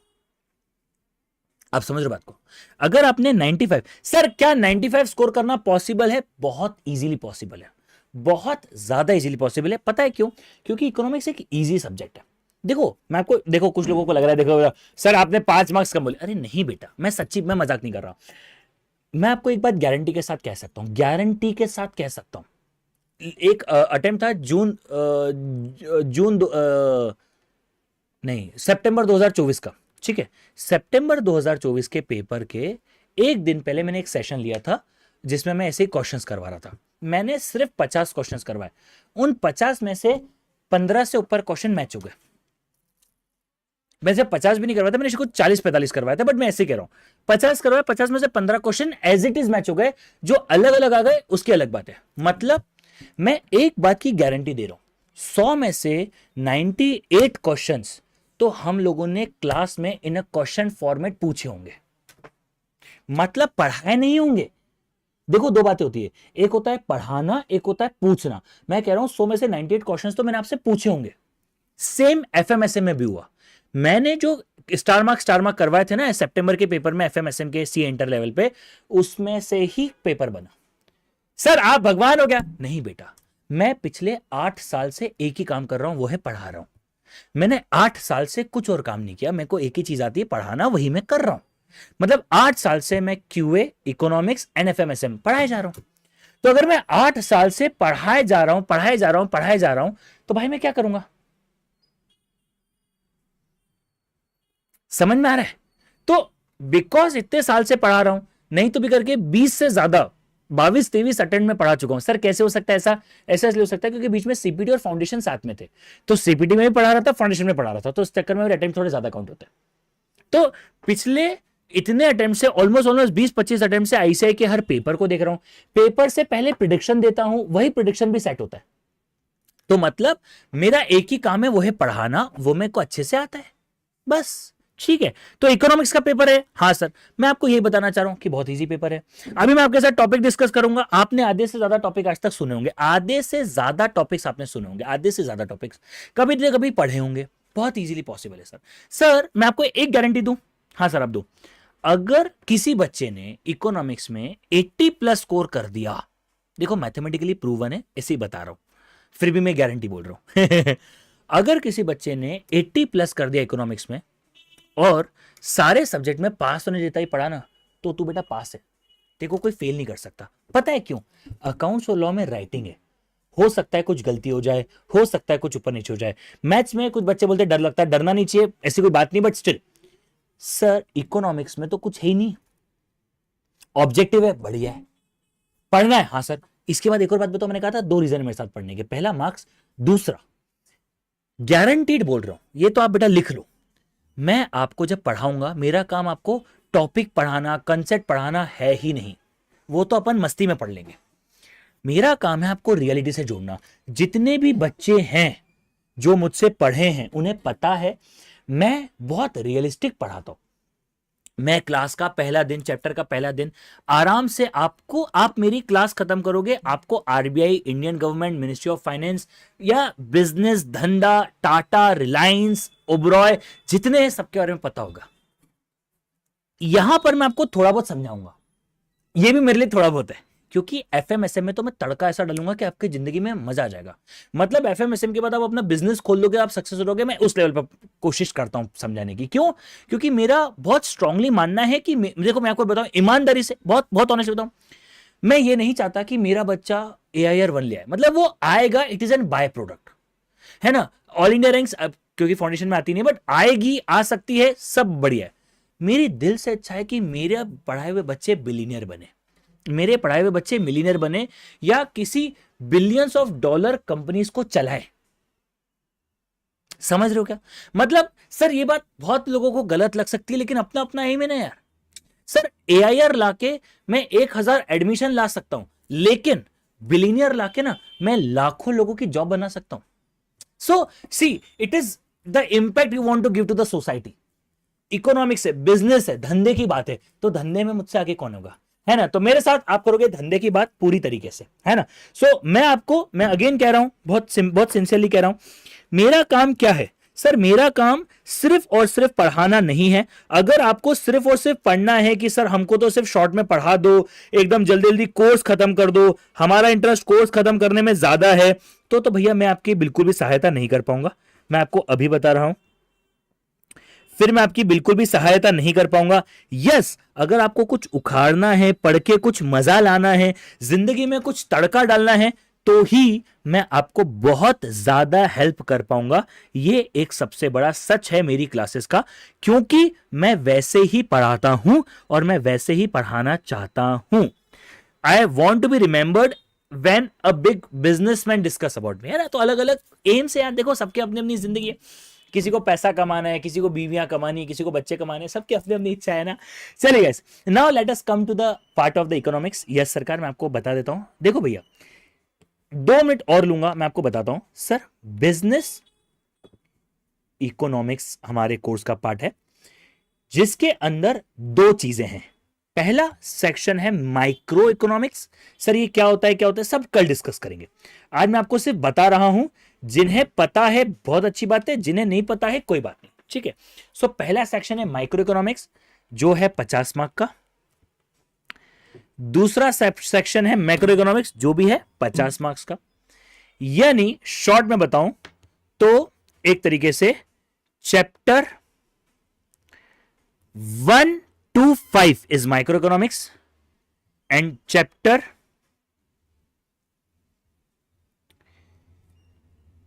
[SPEAKER 1] आप समझ रहे हो बात को? अगर आपने 95, सर क्या 95 स्कोर करना पॉसिबल है? बहुत इजीली पॉसिबल है, बहुत ज्यादा इजीली पॉसिबल है। पता है क्यों? क्योंकि इकोनॉमिक्स एक इजी सब्जेक्ट है। देखो मैं आपको, देखो कुछ लोगों को लग रहा है, देखो सर आपने 5 मार्क्स कम बोले। अरे नहीं बेटा, मैं सच्ची, मैं मजाक नहीं कर रहा। मैं आपको एक बात गारंटी के साथ कह सकता हूं, गारंटी के साथ कह सकता हूं। एक अटेम्प्ट था नहीं, सितंबर 2024 का, ठीक है। सितंबर 2024 के पेपर के एक दिन पहले मैंने एक सेशन लिया था, जिसमें मैं ऐसे ही क्वेश्चंस करवा रहा था। मैंने सिर्फ 50 क्वेश्चंस करवाए, उन 50 में से 15 से ऊपर क्वेश्चन मैच हो गए। वैसे 50 भी नहीं करवाया था मैंने, कुछ 40-45 करवाया था, बट मैं ऐसे कह रहा हूं 50 करवाया, 50 में से 15 question as it is match हो गए। जो अलग अलग आ गए उसकी अलग बात है। मतलब मैं एक बात की गारंटी दे रहा हूं, 100 में से 98 क्वेश्चंस तो हम लोगों ने क्लास में इन अ क्वेश्चन फॉर्मेट पूछे होंगे, मतलब पढ़ाए नहीं होंगे। देखो 2 बातें होती है, एक होता है पढ़ाना, एक होता है पूछना। मैं कह रहा हूं 100 में से 98 क्वेश्चंस तो मैंने आपसे पूछे होंगे। सेम एफएमएसएम में भी हुआ। मैंने जो स्टार मार्क करवाए थे ना सितंबर के पेपर में, एफएमएसएम के सी इंटर लेवल पे, उसमें से ही पेपर बना। सर आप भगवान हो क्या? नहीं बेटा, मैं पिछले 8 साल से एक ही काम कर रहा हूं, वो है पढ़ा रहा हूं। मैंने 8 साल से कुछ और काम नहीं किया, मेरे को एक ही चीज आती है, पढ़ाना, वही मैं कर रहा हूं। मतलब 8 साल से मैं क्यूए, इकोनॉमिक्स एंड एफएमएसएम पढ़ाए जा रहा हूं। तो अगर मैं 8 साल से पढ़ाए जा रहा हूं, तो भाई मैं क्या करूंगा? समझ में आ रहा है? तो बिकॉज इतने साल से पढ़ा रहा हूं, नहीं तो भी करके 20 से ज्यादा 22-23 अटेम्प्ट में पढ़ा चुका हूं। सर कैसे हो सकता है ऐसा? ऐसा इसलिए हो सकता है क्योंकि बीच में सीपीटी और फाउंडेशन साथ में थे, तो सीपीटी में भी पढ़ा रहा था, फाउंडेशन में पढ़ा रहा था, तो इस चक्कर में मेरे अटेम्प्ट थोड़े ज्यादा काउंट होते हैं। तो पिछले इतने अटेम्प्ट से ऑलमोस्ट 20-25 अटेम्प्ट से आईसीआई के हर पेपर को देख रहा हूं, पेपर से पहले प्रिडिक्शन देता हूं, वही प्रिडिक्शन भी सेट होता है। तो मतलब मेरा एक ही काम है, वो है पढ़ाना, वो मेरे को अच्छे से आता है, बस। ठीक है, तो इकोनॉमिक्स का पेपर है। हाँ सर, मैं आपको यही बताना चाह रहा हूं कि बहुत इजी पेपर है। अभी मैं आपके साथ टॉपिक डिस्कस करूंगा। आपने आधे से ज्यादा टॉपिक आज तक सुने होंगे, आधे से ज्यादा टॉपिक्स आपने सुने होंगे, आधे से ज्यादा टॉपिक्स कभी ना कभी पढ़े होंगे। बहुत इजीली पॉसिबल है सर। सर मैं आपको एक गारंटी दूं। हाँ सर आप दो। अगर किसी बच्चे ने इकोनॉमिक्स में 80+ स्कोर कर दिया, देखो मैथमेटिकली प्रूवन है, ऐसे ही बता रहा हूं, फिर भी मैं गारंटी बोल रहा हूं अगर किसी बच्चे ने 80+ कर दिया इकोनॉमिक्स में और सारे सब्जेक्ट में पास होने देता ही पढ़ा ना, तो तू बेटा पास है, देखो कोई फेल नहीं कर सकता। पता है क्यों? अकाउंट्स और लॉ में राइटिंग है, हो सकता है कुछ गलती हो जाए, हो सकता है कुछ ऊपर नीचे हो जाए। मैथ्स में कुछ बच्चे बोलते डर लगता है, डरना नहीं चाहिए, ऐसी कोई बात नहीं, बट स्टिल सर इकोनॉमिक्स में तो कुछ है ही नहीं, ऑब्जेक्टिव है, बढ़िया है, पढ़ना है। हाँ सर, इसके बाद एक और बात बताओ, मैंने कहा था 2 रीजन मेरे साथ पढ़ने के, पहला मार्क्स, दूसरा गारंटीड बोल रहा हूं, ये तो आप बेटा लिख लो, मैं आपको जब पढ़ाऊंगा, मेरा काम आपको टॉपिक पढ़ाना, कंसेप्ट पढ़ाना है ही नहीं, वो तो अपन मस्ती में पढ़ लेंगे। मेरा काम है आपको रियलिटी से जोड़ना। जितने भी बच्चे हैं जो मुझसे पढ़े हैं उन्हें पता है मैं बहुत रियलिस्टिक पढ़ाता हूं। मैं क्लास का पहला दिन, चैप्टर का पहला दिन आराम से आप मेरी क्लास खत्म करोगे, आपको RBI, Indian government, ministry of finance या बिजनेस, धंधा, टाटा, रिलायंस, ओबरॉय, जितने हैं सबके बारे में पता होगा। यहां पर मैं आपको थोड़ा बहुत समझाऊंगा, ये भी मेरे लिए थोड़ा बहुत है, क्योंकि एफएमएसएम में तो मैं तड़का ऐसा डालूंगा कि आपकी जिंदगी में मजा आ जाएगा। मतलब एफएमएसएम के बाद आप अपना बिजनेस खोल लोगे, आप सक्सेस हो, मैं उस लेवल पर कोशिश करता हूं समझाने की। क्यों? क्योंकि मेरा बहुत स्ट्रांगली मानना है कि देखो मैं आपको बताऊं ईमानदारी से, बहुत बहुत ऑनेस्ट बताऊं, मैं ये नहीं चाहता कि मेरा बच्चा AIR 1 ले आए। मतलब वो आएगा, it is an by product, है ना। ऑल इंडिया रैंक्स क्योंकि फाउंडेशन में आती नहीं, बट आएगी, आ सकती है, सब बढ़िया है। मेरी दिल से अच्छा है कि मेरे पढ़ाए हुए बच्चे बिलीनियर बने, मेरे पढ़ाए हुए बच्चे मिलीनियर बने, या किसी बिलियंस ऑफ डॉलर कंपनीज को चलाए। समझ रहे हो क्या? मतलब सर ये बात बहुत लोगों को गलत लग सकती है, लेकिन अपना अपना एम है ना यार। सर AIR लाके मैं 1000 एडमिशन ला सकता हूं, लेकिन बिलीनियर लाके ना मैं लाखों लोगों की जॉब बना सकता हूं। So see, it is the impact you want to give to the society. Economics है, बिजनेस है, धंधे की बात है, तो धंधे में मुझसे आगे कौन होगा, है ना। तो मेरे साथ आप करोगे धंधे की बात पूरी तरीके से, है ना। सो मैं अगेन कह रहा हूं, बहुत सिंसियरली कह रहा हूं, मेरा काम क्या है सर? मेरा काम सिर्फ और सिर्फ पढ़ाना नहीं है। अगर आपको सिर्फ और सिर्फ पढ़ना है कि सर हमको तो सिर्फ शॉर्ट में पढ़ा दो, एकदम जल्दी जल्दी कोर्स खत्म कर दो, हमारा इंटरेस्ट कोर्स खत्म करने में ज्यादा है, तो भैया मैं आपकी बिल्कुल भी सहायता नहीं कर पाऊंगा। मैं आपको अभी बता रहा हूं, फिर मैं आपकी बिल्कुल भी सहायता नहीं कर पाऊंगा। यस, अगर आपको कुछ उखाड़ना है, पढ़ के कुछ मजा लाना है, जिंदगी में कुछ तड़का डालना है, तो ही मैं आपको बहुत ज्यादा हेल्प कर पाऊंगा। ये एक सबसे बड़ा सच है मेरी क्लासेस का, क्योंकि मैं वैसे ही पढ़ाता हूं और मैं वैसे ही पढ़ाना चाहता हूं। I want to be remembered when a big businessman discuss about me, है ना। तो अलग अलग एम से यार, देखो सबके अपनी अपनी जिंदगी है, किसी को पैसा कमाना है, किसी को बीवियां कमानी है, किसी को बच्चे कमाने हैं, सबकी अपनी अपनी इच्छा है ना। चलिए guys, now let us come to the part of the economics. Yes सरकार, मैं आपको बता देता हूं। देखो भैया 2 मिनट और लूंगा, मैं आपको बताता हूं। सर बिजनेस इकोनॉमिक्स हमारे कोर्स का पार्ट है, जिसके अंदर 2 चीजें हैं। पहला सेक्शन है माइक्रो इकोनॉमिक्स। सर ये क्या होता है, क्या होता है, सब कल डिस्कस करेंगे। आज मैं आपको सिर्फ बता रहा हूं, जिन्हें पता है बहुत अच्छी बात है, जिन्हें नहीं पता है कोई बात नहीं, ठीक है। सो पहला सेक्शन है माइक्रो इकोनॉमिक्स, जो है 50 मार्क का। दूसरा सेक्शन है मैक्रो इकोनॉमिक्स, जो भी है 50 मार्क्स का। यानी शॉर्ट में बताऊं तो एक तरीके से chapter 1 to 5 is microeconomics and chapter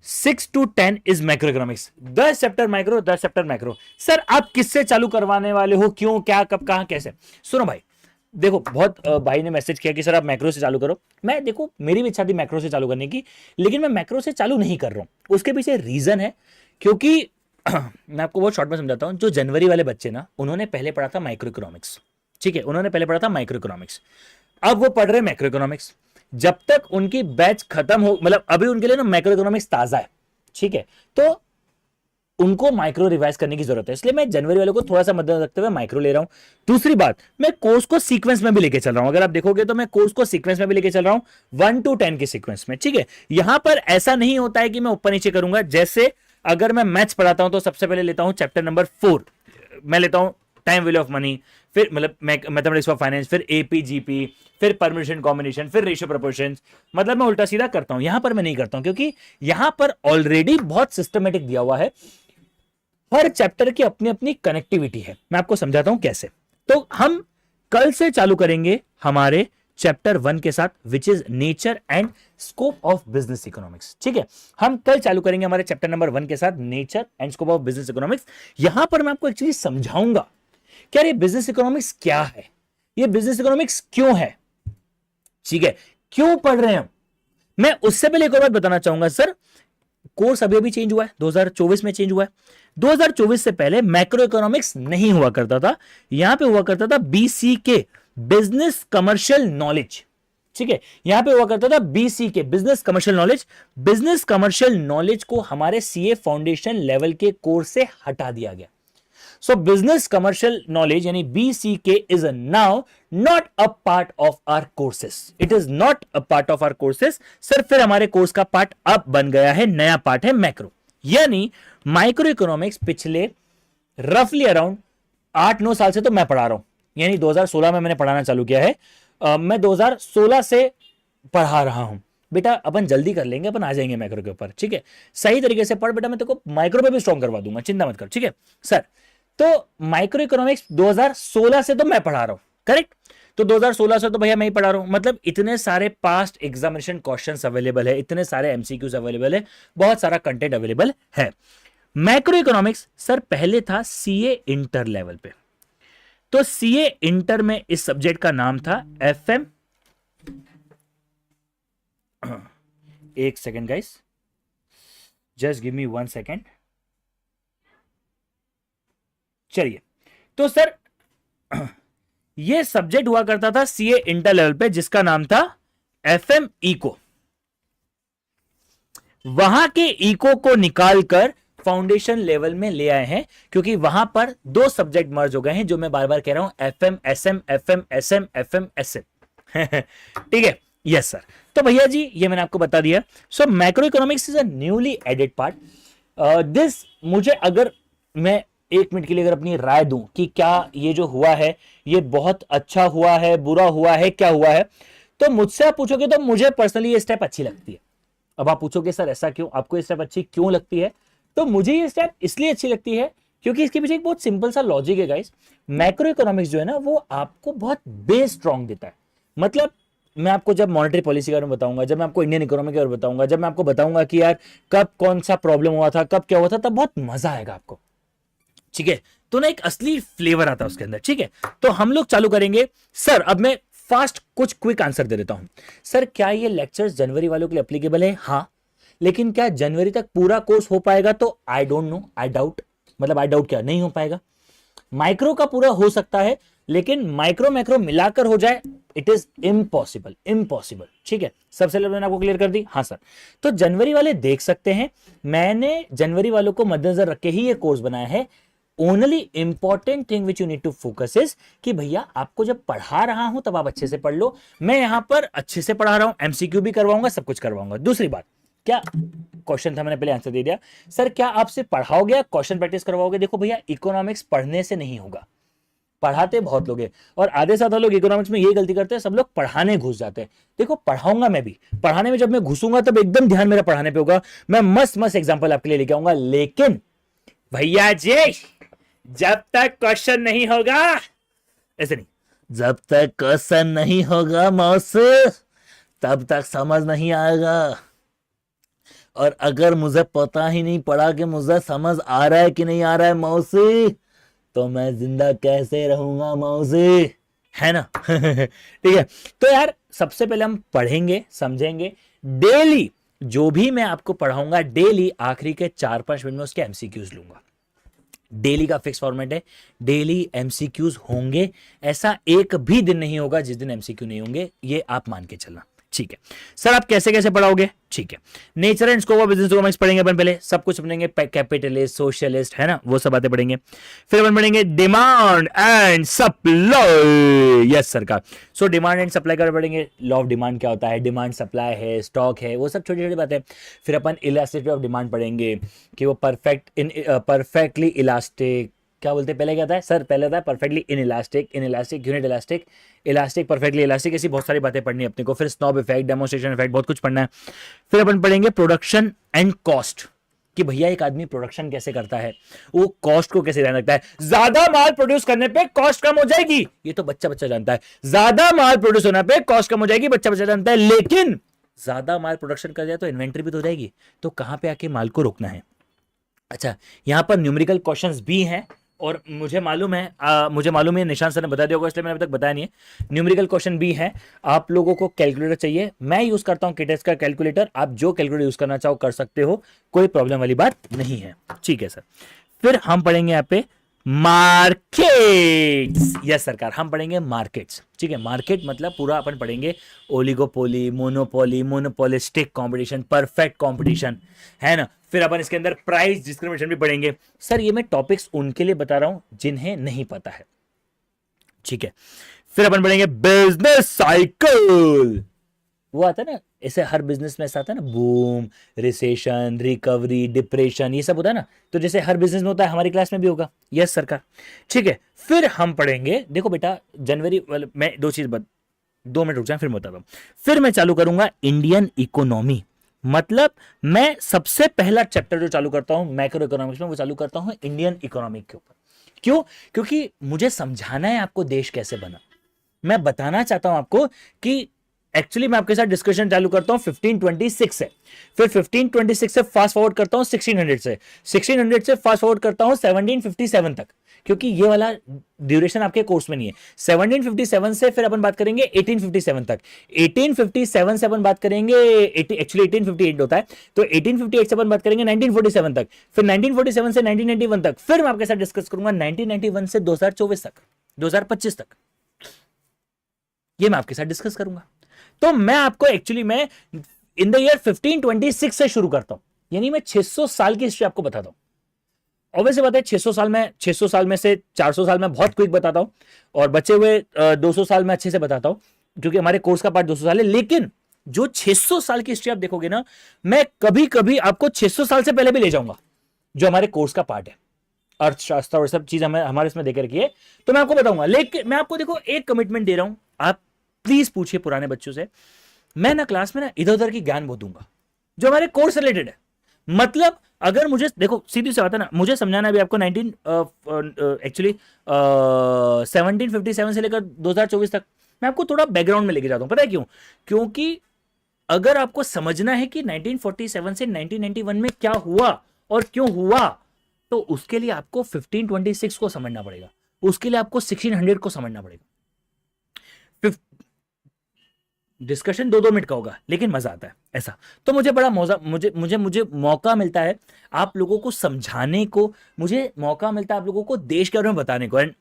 [SPEAKER 1] 6 to 10 is macroeconomics। 10 chapter micro, 10 chapter macro. Sir आप किससे चालू करवाने वाले हो, क्यों, क्या, कब, कहां, कैसे? सुनो भाई, देखो बहुत भाई ने मैसेज किया कि सर आप मैक्रो से चालू करो। मैं देखो मेरी भी इच्छा थी मैक्रो से चालू करने की, लेकिन मैं मैक्रो से चालू नहीं कर रहा हूं। उसके पीछे रीजन है, क्योंकि मैं आपको बहुत शॉर्ट में समझाता हूं। जो जनवरी वाले बच्चे ना, उन्होंने पहले पढ़ा था माइक्रो इकोनॉमिक्स, ठीक है, उन्होंने पहले पढ़ा था माइक्रो इकोनॉमिक्स, अब वो पढ़ रहे मैक्रो इकोनॉमिक्स। जब तक उनकी बैच खत्म हो, मतलब अभी उनके लिए ना मैक्रो इकोनॉमिक्स ताजा है, ठीक है, तो उनको माइक्रो रिवाइज करने की जरूरत है। इसलिए मैं जनवरी वाले को थोड़ा सा मद्देनजर रखते हुए माइक्रो ले रहा हूं। दूसरी बात, मैं कोर्स को सीक्वेंस में भी लेके चल रहा हूं। अगर आप देखोगे तो मैं कोर्स को सीक्वेंस में भी लेके चल रहा हूं, 1 to 10 के सीक्वेंस में, ठीक है। यहां पर ऐसा नहीं होता है कि मैं ऊपर नीचे करूंगा। जैसे अगर मैं मैथ्स पढ़ाता हूं तो सबसे पहले लेता हूं चैप्टर नंबर 4, मैं लेता हूं टाइम वैल्यू ऑफ मनी, फिर मतलब मैथमेटिक्स ऑफ फाइनेंस, फिर एपीजीपी, फिर परम्यूटेशन कॉम्बिनेशन, फिर रेशियो प्रोपोर्शंस। मतलब मैं उल्टा सीधा करता हूं। यहां पर मैं नहीं करता हूं, क्योंकि यहां पर ऑलरेडी बहुत सिस्टमेटिक दिया हुआ है। हर चैप्टर की अपनी अपनी कनेक्टिविटी है। मैं आपको समझाता हूं कैसे। तो हम कल से चालू करेंगे हमारे चैप्टर 1 के साथ, which is nature and scope of business economics, ठीक है। हम कल चालू करेंगे हमारे चैप्टर नंबर 1 के साथ, nature and scope of business economics. यहां पर मैं आपको एक चीज समझाऊंगा कि यार ये बिजनेस इकोनॉमिक्स क्या है, ये बिजनेस इकोनॉमिक्स क्यों है, ठीक है, क्यों पढ़ रहे हैं हम। मैं उससे पहले एक और बात बताना चाहूंगा। सर कोर्स अभी अभी चेंज हुआ है, 2024 में चेंज हुआ है। 2024 से पहले मैक्रो इकोनॉमिक्स नहीं हुआ करता था, यहां पे हुआ करता था BCK, बिजनेस कमर्शियल नॉलेज, ठीक है, यहां पे हुआ करता था बीसी के business commercial knowledge. Business commercial knowledge को हमारे सीए फाउंडेशन लेवल के कोर्स से हटा दिया गया। सो बिजनेस कमर्शियल नॉलेज यानी BCK is now not a part of our courses, it is not a part of our courses sir. फिर हमारे कोर्स का पार्ट अब बन गया है, नया पार्ट है मैक्रो, यानी माइक्रो इकोनॉमिक्स पिछले रफली अराउंड 8-9 साल से तो मैं पढ़ा रहा हूं, यानी 2016 में मैंने पढ़ाना चालू किया है। मैं 2016 से पढ़ा रहा हूं। बेटा अपन जल्दी कर लेंगे, अपन आ जाएंगे मैक्रो के ऊपर, ठीक है। सही तरीके से पढ़ बेटा, मैं तेरे को माइक्रो पे भी स्ट्रॉन्ग करवा दूंगा, चिंता मत कर, ठीक है सर। तो माइक्रो इकोनॉमिक्स 2016 से तो मैं पढ़ा रहा हूं, करेक्ट। तो 2016 से तो भैया मैं ही पढ़ा रहा हूं, मतलब इतने सारे पास्ट एग्जामिनेशन क्वेश्चंस अवेलेबल है, इतने सारे एमसीक्यूज अवेलेबल है, बहुत सारा कंटेंट अवेलेबल है। मैक्रो इकोनॉमिक्स सर पहले था सीए इंटर लेवल पे, तो सीए इंटर में इस सब्जेक्ट का नाम था एफएम, एक second guys, just give me 1 second. चलिए, तो सर ये सब्जेक्ट हुआ करता था सीए इंटर लेवल पे, जिसका नाम था एफएम इको। वहां के इको को निकालकर फाउंडेशन लेवल में ले आए हैं, क्योंकि वहां पर 2 सब्जेक्ट मर्ज हो गए हैं, जो मैं बार बार कह रहा हूं, FM SM FM SM FM SM. ठीक है, यस सर। तो भैया जी ये मैंने आपको बता दिया। So macro economics is a newly added part this. मुझे अगर मैं 1 मिनट के लिए अगर अपनी राय दूं कि क्या ये जो हुआ है ये बहुत अच्छा हुआ है, बुरा हुआ है, क्या हुआ है, तो मुझसे आप पूछोगे तो मुझे पर्सनली ये स्टेप अच्छी लगती है। अब आप पूछोगे सर ऐसा क्यों, आपको ये स्टेप अच्छी क्यों लगती है, तो मुझे ये स्टेप इसलिए अच्छी लगती है क्योंकि इसके पीछे एक बहुत सिंपल सा लॉजिक है गाइस। मैक्रो इकोनॉमिक्स जो है ना वो आपको बहुत बेस स्ट्रॉन्ग देता है। मतलब मैं आपको जब मॉनेटरी पॉलिसी के बारे में बताऊंगा, जब मैं आपको इंडियन इकोनॉमी के बारे में बताऊंगा, जब मैं आपको बताऊंगा कि यार कब कौन सा प्रॉब्लम हुआ था, कब क्या हुआ था, तब बहुत मजा आएगा आपको, ठीक है। तो ना एक असली फ्लेवर आता है उसके अंदर, ठीक है। तो हम लोग चालू करेंगे सर। अब मैं फास्ट कुछ क्विक आंसर दे देता हूं सर। क्या ये लेक्चर्स जनवरी वालों के लिए एप्लीकेबल है? हाँ। लेकिन क्या जनवरी तक पूरा कोर्स हो पाएगा? तो I don't know, I doubt, मतलब आई डाउट क्या नहीं हो पाएगा। माइक्रो का पूरा हो सकता है, लेकिन माइक्रो मैक्रो मिलाकर हो जाए, इट इज इम्पॉसिबल, इम्पॉसिबल, ठीक है। सबसे पहले मैंने आपको क्लियर कर दी। हाँ सर, तो जनवरी वाले देख सकते हैं, मैंने जनवरी वालों को मद्देनजर रख के ही ये कोर्स बनाया है। Only important thing which you need to focus is कि भैया आपको जब पढ़ा रहा हूं तब आप अच्छे से पढ़ लो। मैं यहां पर अच्छे से पढ़ा रहा हूं, एमसीक्यू भी करवाऊंगा, सब कुछ करवाऊंगा। दूसरी बात, क्या क्वेश्चन था, मैंने पहले आंसर दे दिया। सर क्या आपसे पढ़ाओगे, क्वेश्चन प्रैक्टिस करवाओगे? देखो भैया, इकोनॉमिक्स पढ़ने से नहीं होगा, पढ़ाते बहुत लोग हैं, और आधे से ज्यादा लोग इकोनॉमिक्स में ये गलती करते हैं, सब लोग पढ़ाने घुस जाते हैं। देखो पढ़ाऊंगा मैं भी, पढ़ाने में जब मैं घुसूंगा तब एकदम ध्यान मेरा पढ़ाने पे होगा, मैं मस्त मस्त एग्जांपल आपके लिए लेके आऊंगा। लेकिन भैया जी जब तक क्वेश्चन नहीं होगा, ऐसे नहीं, जब तक क्वेश्चन नहीं होगा मौसी तब तक समझ नहीं आएगा। और अगर मुझे पता ही नहीं पड़ा कि मुझे समझ आ रहा है कि नहीं आ रहा है मौसी, तो मैं जिंदा कैसे रहूंगा मौसी, है ना। ठीक है, तो यार सबसे पहले हम पढ़ेंगे, समझेंगे। डेली जो भी मैं आपको पढ़ाऊंगा, डेली आखिरी के 4-5 मिनट में उसके एमसीक्यूज लूंगा। डेली का फिक्स फॉर्मेट है, डेली एमसीक्यूज होंगे। ऐसा एक भी दिन नहीं होगा जिस दिन एमसीक्यू नहीं होंगे, ये आप मान के चलना, ठीक है। सर आप कैसे कैसे पढ़ाओगे? ठीक है, nature and scope of business economics पढ़ेंगे अपन, पहले सब कुछ पढ़ेंगे, कैपिटलिस्ट, सोशलिस्ट, है ना, वो सब बातें पढ़ेंगे। फिर अपन पढ़ेंगे डिमांड एंड सप्लाई, यस सरकार। सो डिमांड एंड सप्लाई का पढ़ेंगे, लॉ ऑफ डिमांड क्या होता है, डिमांड सप्लाई है, स्टॉक है, वो सब छोटी छोटी बातें। फिर अपन इलास्टिसिटी ऑफ डिमांड पढ़ेंगे कि वो परफेक्टली इलास्टिक, क्या बोलते हैं, पहले क्या था सर? पहले था perfectly inelastic, inelastic unit elastic, elastic perfectly elastic, ऐसी बहुत सारी बातें पढ़नी है अपने को। फिर स्नॉब इफेक्ट, डेमोन्स्ट्रेशन इफेक्ट, बहुत कुछ पढ़ना है। फिर अपन पढ़ेंगे प्रोडक्शन एंड कॉस्ट, कि भैया एक आदमी प्रोडक्शन कैसे करता है, वो कॉस्ट को कैसे ध्यान रखता है। ज्यादा माल प्रोड्यूस करने पे कॉस्ट कम हो जाएगी, ये तो बच्चा बच्चा जानता है। ज्यादा माल प्रोड्यूस होने पे कॉस्ट कम हो जाएगी, बच्चा बच्चा जानता है। लेकिन ज्यादा माल प्रोडक्शन कर जाए तो इन्वेंट्री भी तो हो जाएगी, तो कहां पे आके माल को रोकना है। अच्छा, यहां पर न्यूमेरिकल क्वेश्चंस भी हैं, और मुझे मालूम है निशान सर ने बता दिया होगा, इसलिए मैंने अभी तक बताया नहीं है। न्यूमेरिकल क्वेश्चन भी है। आप लोगों को कैलकुलेटर चाहिए, मैं यूज करता हूं किटेक्स का कैलकुलेटर, आप जो कैलकुलेटर यूज करना चाहो कर सकते हो, कोई प्रॉब्लम वाली बात नहीं है, ठीक है सर। फिर हम पढ़ेंगे यहाँ पे मार्केट्स। यस सरकार, हम पढ़ेंगे मार्केट्स। ठीक है, मार्केट मतलब पूरा अपन पढ़ेंगे oligopoly, monopoly, monopolistic competition, perfect competition, है ना। फिर अपन इसके अंदर प्राइस डिस्क्रिमिनेशन भी पढ़ेंगे। सर ये मैं टॉपिक्स उनके लिए बता रहा हूं जिन्हें नहीं पता है। ठीक है, फिर अपन पढ़ेंगे बिजनेस साइकिल। वो आता है ना, ऐसे हर बिजनेस में ऐसा आता है ना, बूम, रिसेशन, रिकवरी, डिप्रेशन, ये सब होता है ना। तो जैसे हर बिजनेस में होता है, हमारी क्लास में भी होगा। यस सरकार। ठीक है, फिर हम पढ़ेंगे, देखो बेटा जनवरी वाले मैं दो चीज 2 मिनट रुक जाए फिर मैं बताता हूं। फिर मैं चालू करूंगा इंडियन इकोनॉमी। मतलब मैं सबसे पहला चैप्टर जो चालू करता हूं मैक्रो इकोनॉमिक्स में, वो चालू करता हूं इंडियन इकोनॉमिक के ऊपर। क्यों? क्योंकि मुझे समझाना है आपको देश कैसे बना। मैं बताना चाहता हूं आपको कि एक्चुअली मैं आपके साथ डिस्कशन चालू करता हूं 1526 से, फिर 1526 से फास्ट फॉरवर्ड करता हूं 1600 से, 1600 से फास्ट फॉरवर्ड करता हूं 1757 तक, क्योंकि ये वाला ड्यूरेशन आपके कोर्स में नहीं है। 1757 से फिर अपन बात करेंगे 1857 तक, 1857 से अपन बात करेंगे एक्चुअली 1858 होता है, तो 1858 से अपन बात करेंगे 1947 तक, फिर 1947 से 1991 तक, फिर मैं आपके साथ डिस्कस करूंगा 1991 से 2024 तक, 2025 तक, ये मैं आपके साथ डिस्कस करूंगा। तो मैं आपको एक्चुअली मैं इन द ईयर 1526 से शुरू करता हूं, यानी मैं 600 साल की हिस्ट्री आपको बताता हूं। ऑब्वियसली बात है 600 साल में से 400 साल में बहुत क्विक बताता हूं, और बचे हुए 200 साल में अच्छे से बताता हूं, क्योंकि हमारे कोर्स का पार्ट 200 साल है। लेकिन जो 600 साल की हिस्ट्री आप देखोगे ना, मैं कभी कभी आपको 600 साल से पहले भी ले जाऊंगा, जो हमारे कोर्स का पार्ट है, अर्थशास्त्र और सब चीज हमारे इसमें देकर रखी है, तो मैं आपको बताऊंगा। लेकिन मैं आपको देखो एक कमिटमेंट दे रहा हूं, आप प्लीज पूछिए पुराने बच्चों से, मैं ना क्लास में ना इधर उधर की ज्ञान बहुत दूंगा जो हमारे कोर्स रिलेटेड है। मतलब अगर मुझे देखो सीधी सी बात है ना, मुझे समझाना भी आपको 1757 से लेकर 2024 तक, मैं आपको थोड़ा बैकग्राउंड में लेके जाता हूं। पता है क्यों? क्योंकि अगर आपको समझना है कि 1947 से 1991 में क्या हुआ और क्यों हुआ, तो उसके लिए आपको 1526 को समझना पड़ेगा, उसके लिए आपको 1600 को समझना पड़ेगा। डिस्कशन 2-2 मिनट का होगा, लेकिन मजा आता है ऐसा। तो मुझे बड़ा मौका मुझे मौका मिलता है आप लोगों को समझाने को, मुझे मौका मिलता है आप लोगों को देश के बारे में बताने को। And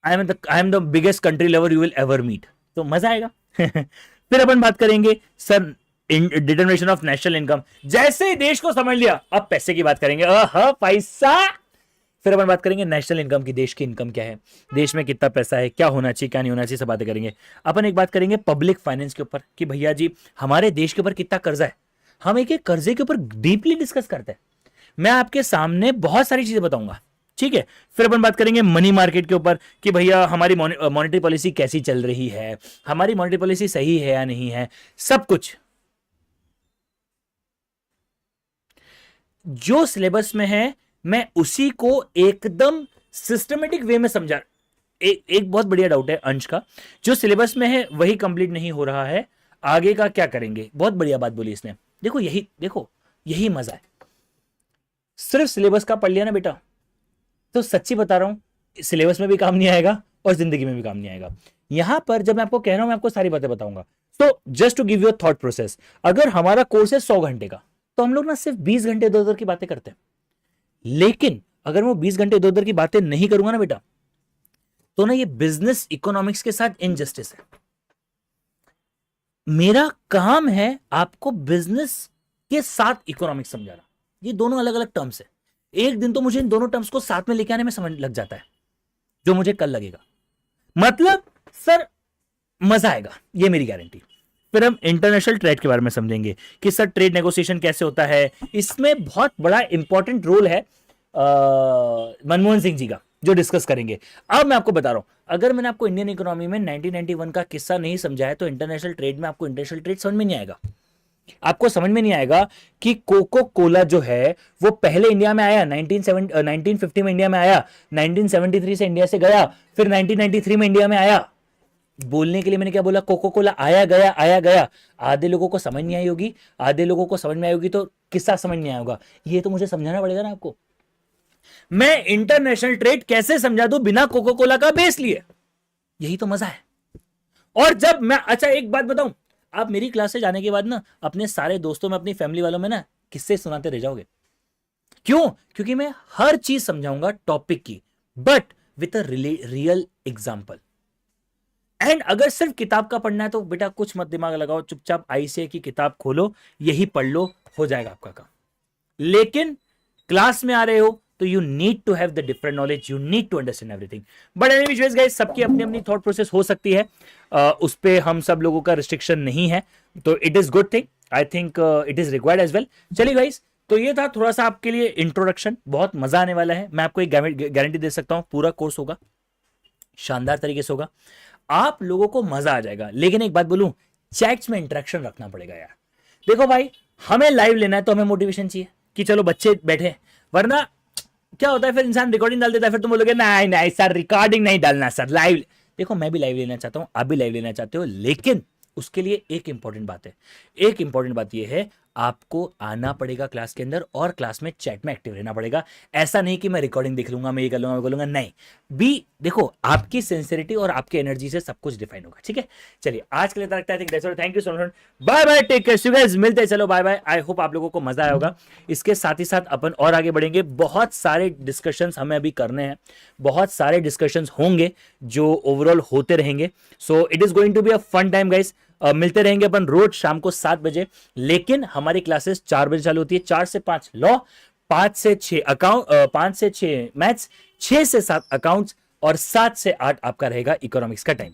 [SPEAKER 1] I am the biggest country lover you will ever meet, तो मजा आएगा। फिर अपन बात करेंगे sir determination of national income. जैसे ही देश को समझ लिया, अब पैसे की बात करेंगे। पैसा। फिर अपन बात करेंगे नेशनल इनकम की, देश की इनकम क्या है, देश में कितना पैसा है, क्या होना चाहिए क्या नहीं होना चाहिए, सब बातें करेंगे। अपन एक बात करेंगे पब्लिक फाइनेंस के ऊपर कि भैया जी हमारे देश के ऊपर कितना कर्जा है, हम एक एक कर्जे के ऊपर डीपली डिस्कस करते हैं। मैं आपके सामने बहुत सारी चीजें बताऊंगा। ठीक है, फिर अपन बात करेंगे मनी मार्केट के ऊपर कि भैया हमारी मॉनेटरी पॉलिसी कैसी चल रही है, हमारी मॉनेटरी पॉलिसी सही है या नहीं है, सब कुछ जो सिलेबस में है मैं उसी को एकदम सिस्टमेटिक वे में समझा। एक बहुत बढ़िया डाउट है अंश का, जो सिलेबस में है वही कंप्लीट नहीं हो रहा है, आगे का क्या करेंगे। बहुत बढ़िया बात बोली इसने। देखो यही मजा है। सिर्फ सिलेबस का पढ़ लिया ना बेटा, तो सच्ची बता रहा हूं सिलेबस में भी काम नहीं आएगा और जिंदगी में भी काम नहीं आएगा। यहां पर जब मैं आपको कह रहा हूं मैं आपको सारी बातें बताऊंगा। तो just to give you thought process, अगर हमारा कोर्स है 100 घंटे का, तो हम लोग ना सिर्फ 20 घंटे इधर उधर की बातें करते हैं। लेकिन अगर मैं 20 घंटे इधर उधर की बातें नहीं करूंगा ना बेटा, तो ना ये बिजनेस इकोनॉमिक्स के साथ इनजस्टिस है। मेरा काम है आपको बिजनेस के साथ इकोनॉमिक्स समझाना। ये दोनों अलग अलग टर्म्स है। एक दिन तो मुझे इन दोनों टर्म्स को साथ में लेके आने में समझ लग जाता है, जो मुझे कल लगेगा। मतलब सर मजा आएगा, ये मेरी गारंटी। फिर हम इंटरनेशनल ट्रेड के बारे में समझेंगे कि सर ट्रेड नेगोशिएशन कैसे होता है। इसमें बहुत बड़ा इंपॉर्टेंट रोल है मनमोहन सिंह जी का, जो डिस्कस करेंगे। अब मैं आपको बता रहा हूं, अगर मैंने आपको इंडियन इकोनॉमी में 1991 का किस्सा नहीं समझाया, तो इंटरनेशनल ट्रेड में आपको इंटरनेशनल ट्रेड समझ में नहीं आएगा। आपको समझ में नहीं आएगा कि कोको कोला जो है वो पहले इंडिया में आया 1950 में इंडिया में आया, 1973 से इंडिया से गया, फिर 1993 में इंडिया में आया। बोलने के लिए मैंने क्या बोला, कोको कोला आया गया। आधे लोगों को समझ नहीं आई होगी, आधे लोगों को समझ में आई होगी, तो किस्सा समझ नहीं आया होगा। ये तो मुझे समझाना पड़ेगा ना आपको। मैं इंटरनेशनल ट्रेड कैसे समझा दूं बिना कोको कोला का बेस लिए, यही तो मजा है। और जब मैं, अच्छा एक बात बताऊं, आप मेरी क्लास से जाने के बाद ना अपने सारे दोस्तों में, अपनी फैमिली वालों में ना किस्से सुनाते रह जाओगे। क्यों? क्योंकि मैं हर चीज समझाऊंगा टॉपिक की, but with a real example. And अगर सिर्फ किताब का पढ़ना है तो बेटा कुछ मत दिमाग लगाओ, चुपचाप आईसीए की किताब खोलो, यही पढ़ लो, हो जाएगा आपका काम। लेकिन क्लास में आ रहे हो तो you need to have the different knowledge, you need to understand everything. But anyways guys, सबकी अपनी अपनी थॉट प्रोसेस हो सकती है, उस पे हम सब लोगों का रिस्ट्रिक्शन नहीं है, तो it is good thing, I think it is required as well. चलिए गाइस, तो ये था थोड़ा सा आपके लिए इंट्रोडक्शन, बहुत मजा आने वाला है। मैं आपको एक गारंटी दे सकता हूं, पूरा कोर्स होगा शानदार तरीके से होगा, आप लोगों को मजा आ जाएगा। लेकिन एक बात बोलूं, चैट्स में इंटरेक्शन रखना पड़ेगा यार। देखो भाई, हमें लाइव लेना है तो हमें मोटिवेशन चाहिए कि चलो बच्चे बैठे, वरना क्या होता है फिर इंसान रिकॉर्डिंग डाल देता है, फिर तुम बोलोगे नहीं नहीं सर रिकॉर्डिंग नहीं डालना सर, लाइव। देखो मैं भी लाइव लेना चाहता हूं, आप भी लाइव लेना चाहते हो, लेकिन उसके लिए एक इंपॉर्टेंट बात है। एक इंपॉर्टेंट बात यह है, आपको आना पड़ेगा क्लास के अंदर और क्लास में चैट में एक्टिव रहना पड़ेगा। ऐसा नहीं कि मैं रिकॉर्डिंग देख लूंगा, मैं ये कर लूंगा, मैं बोलूंगा नहीं। बी देखो, आपकी सिंसियरिटी और आपकी एनर्जी से सब कुछ डिफाइन होगा, ठीक है। चलिए आज के लिए रखता है, thank you so much, bye bye, take care guys, मिलते हैं, चलो बाय बाय। आई होप आप लोगों को मजा आया होगा। इसके साथ ही साथ अपन और आगे बढ़ेंगे, बहुत सारे डिस्कशंस हमें अभी करने हैं, बहुत सारे डिस्कशंस होंगे जो ओवरऑल होते रहेंगे। So it is going to be a fun time guys. मिलते रहेंगे अपन रोज शाम को 7 बजे, लेकिन हमारी क्लासेस 4 बजे चालू होती है, 4 से 5 लॉ, 5 से 6 अकाउंट, 5 से 6 मैथ्स, 6 से 7 अकाउंट्स और 7 से 8 आपका रहेगा इकोनॉमिक्स का टाइम।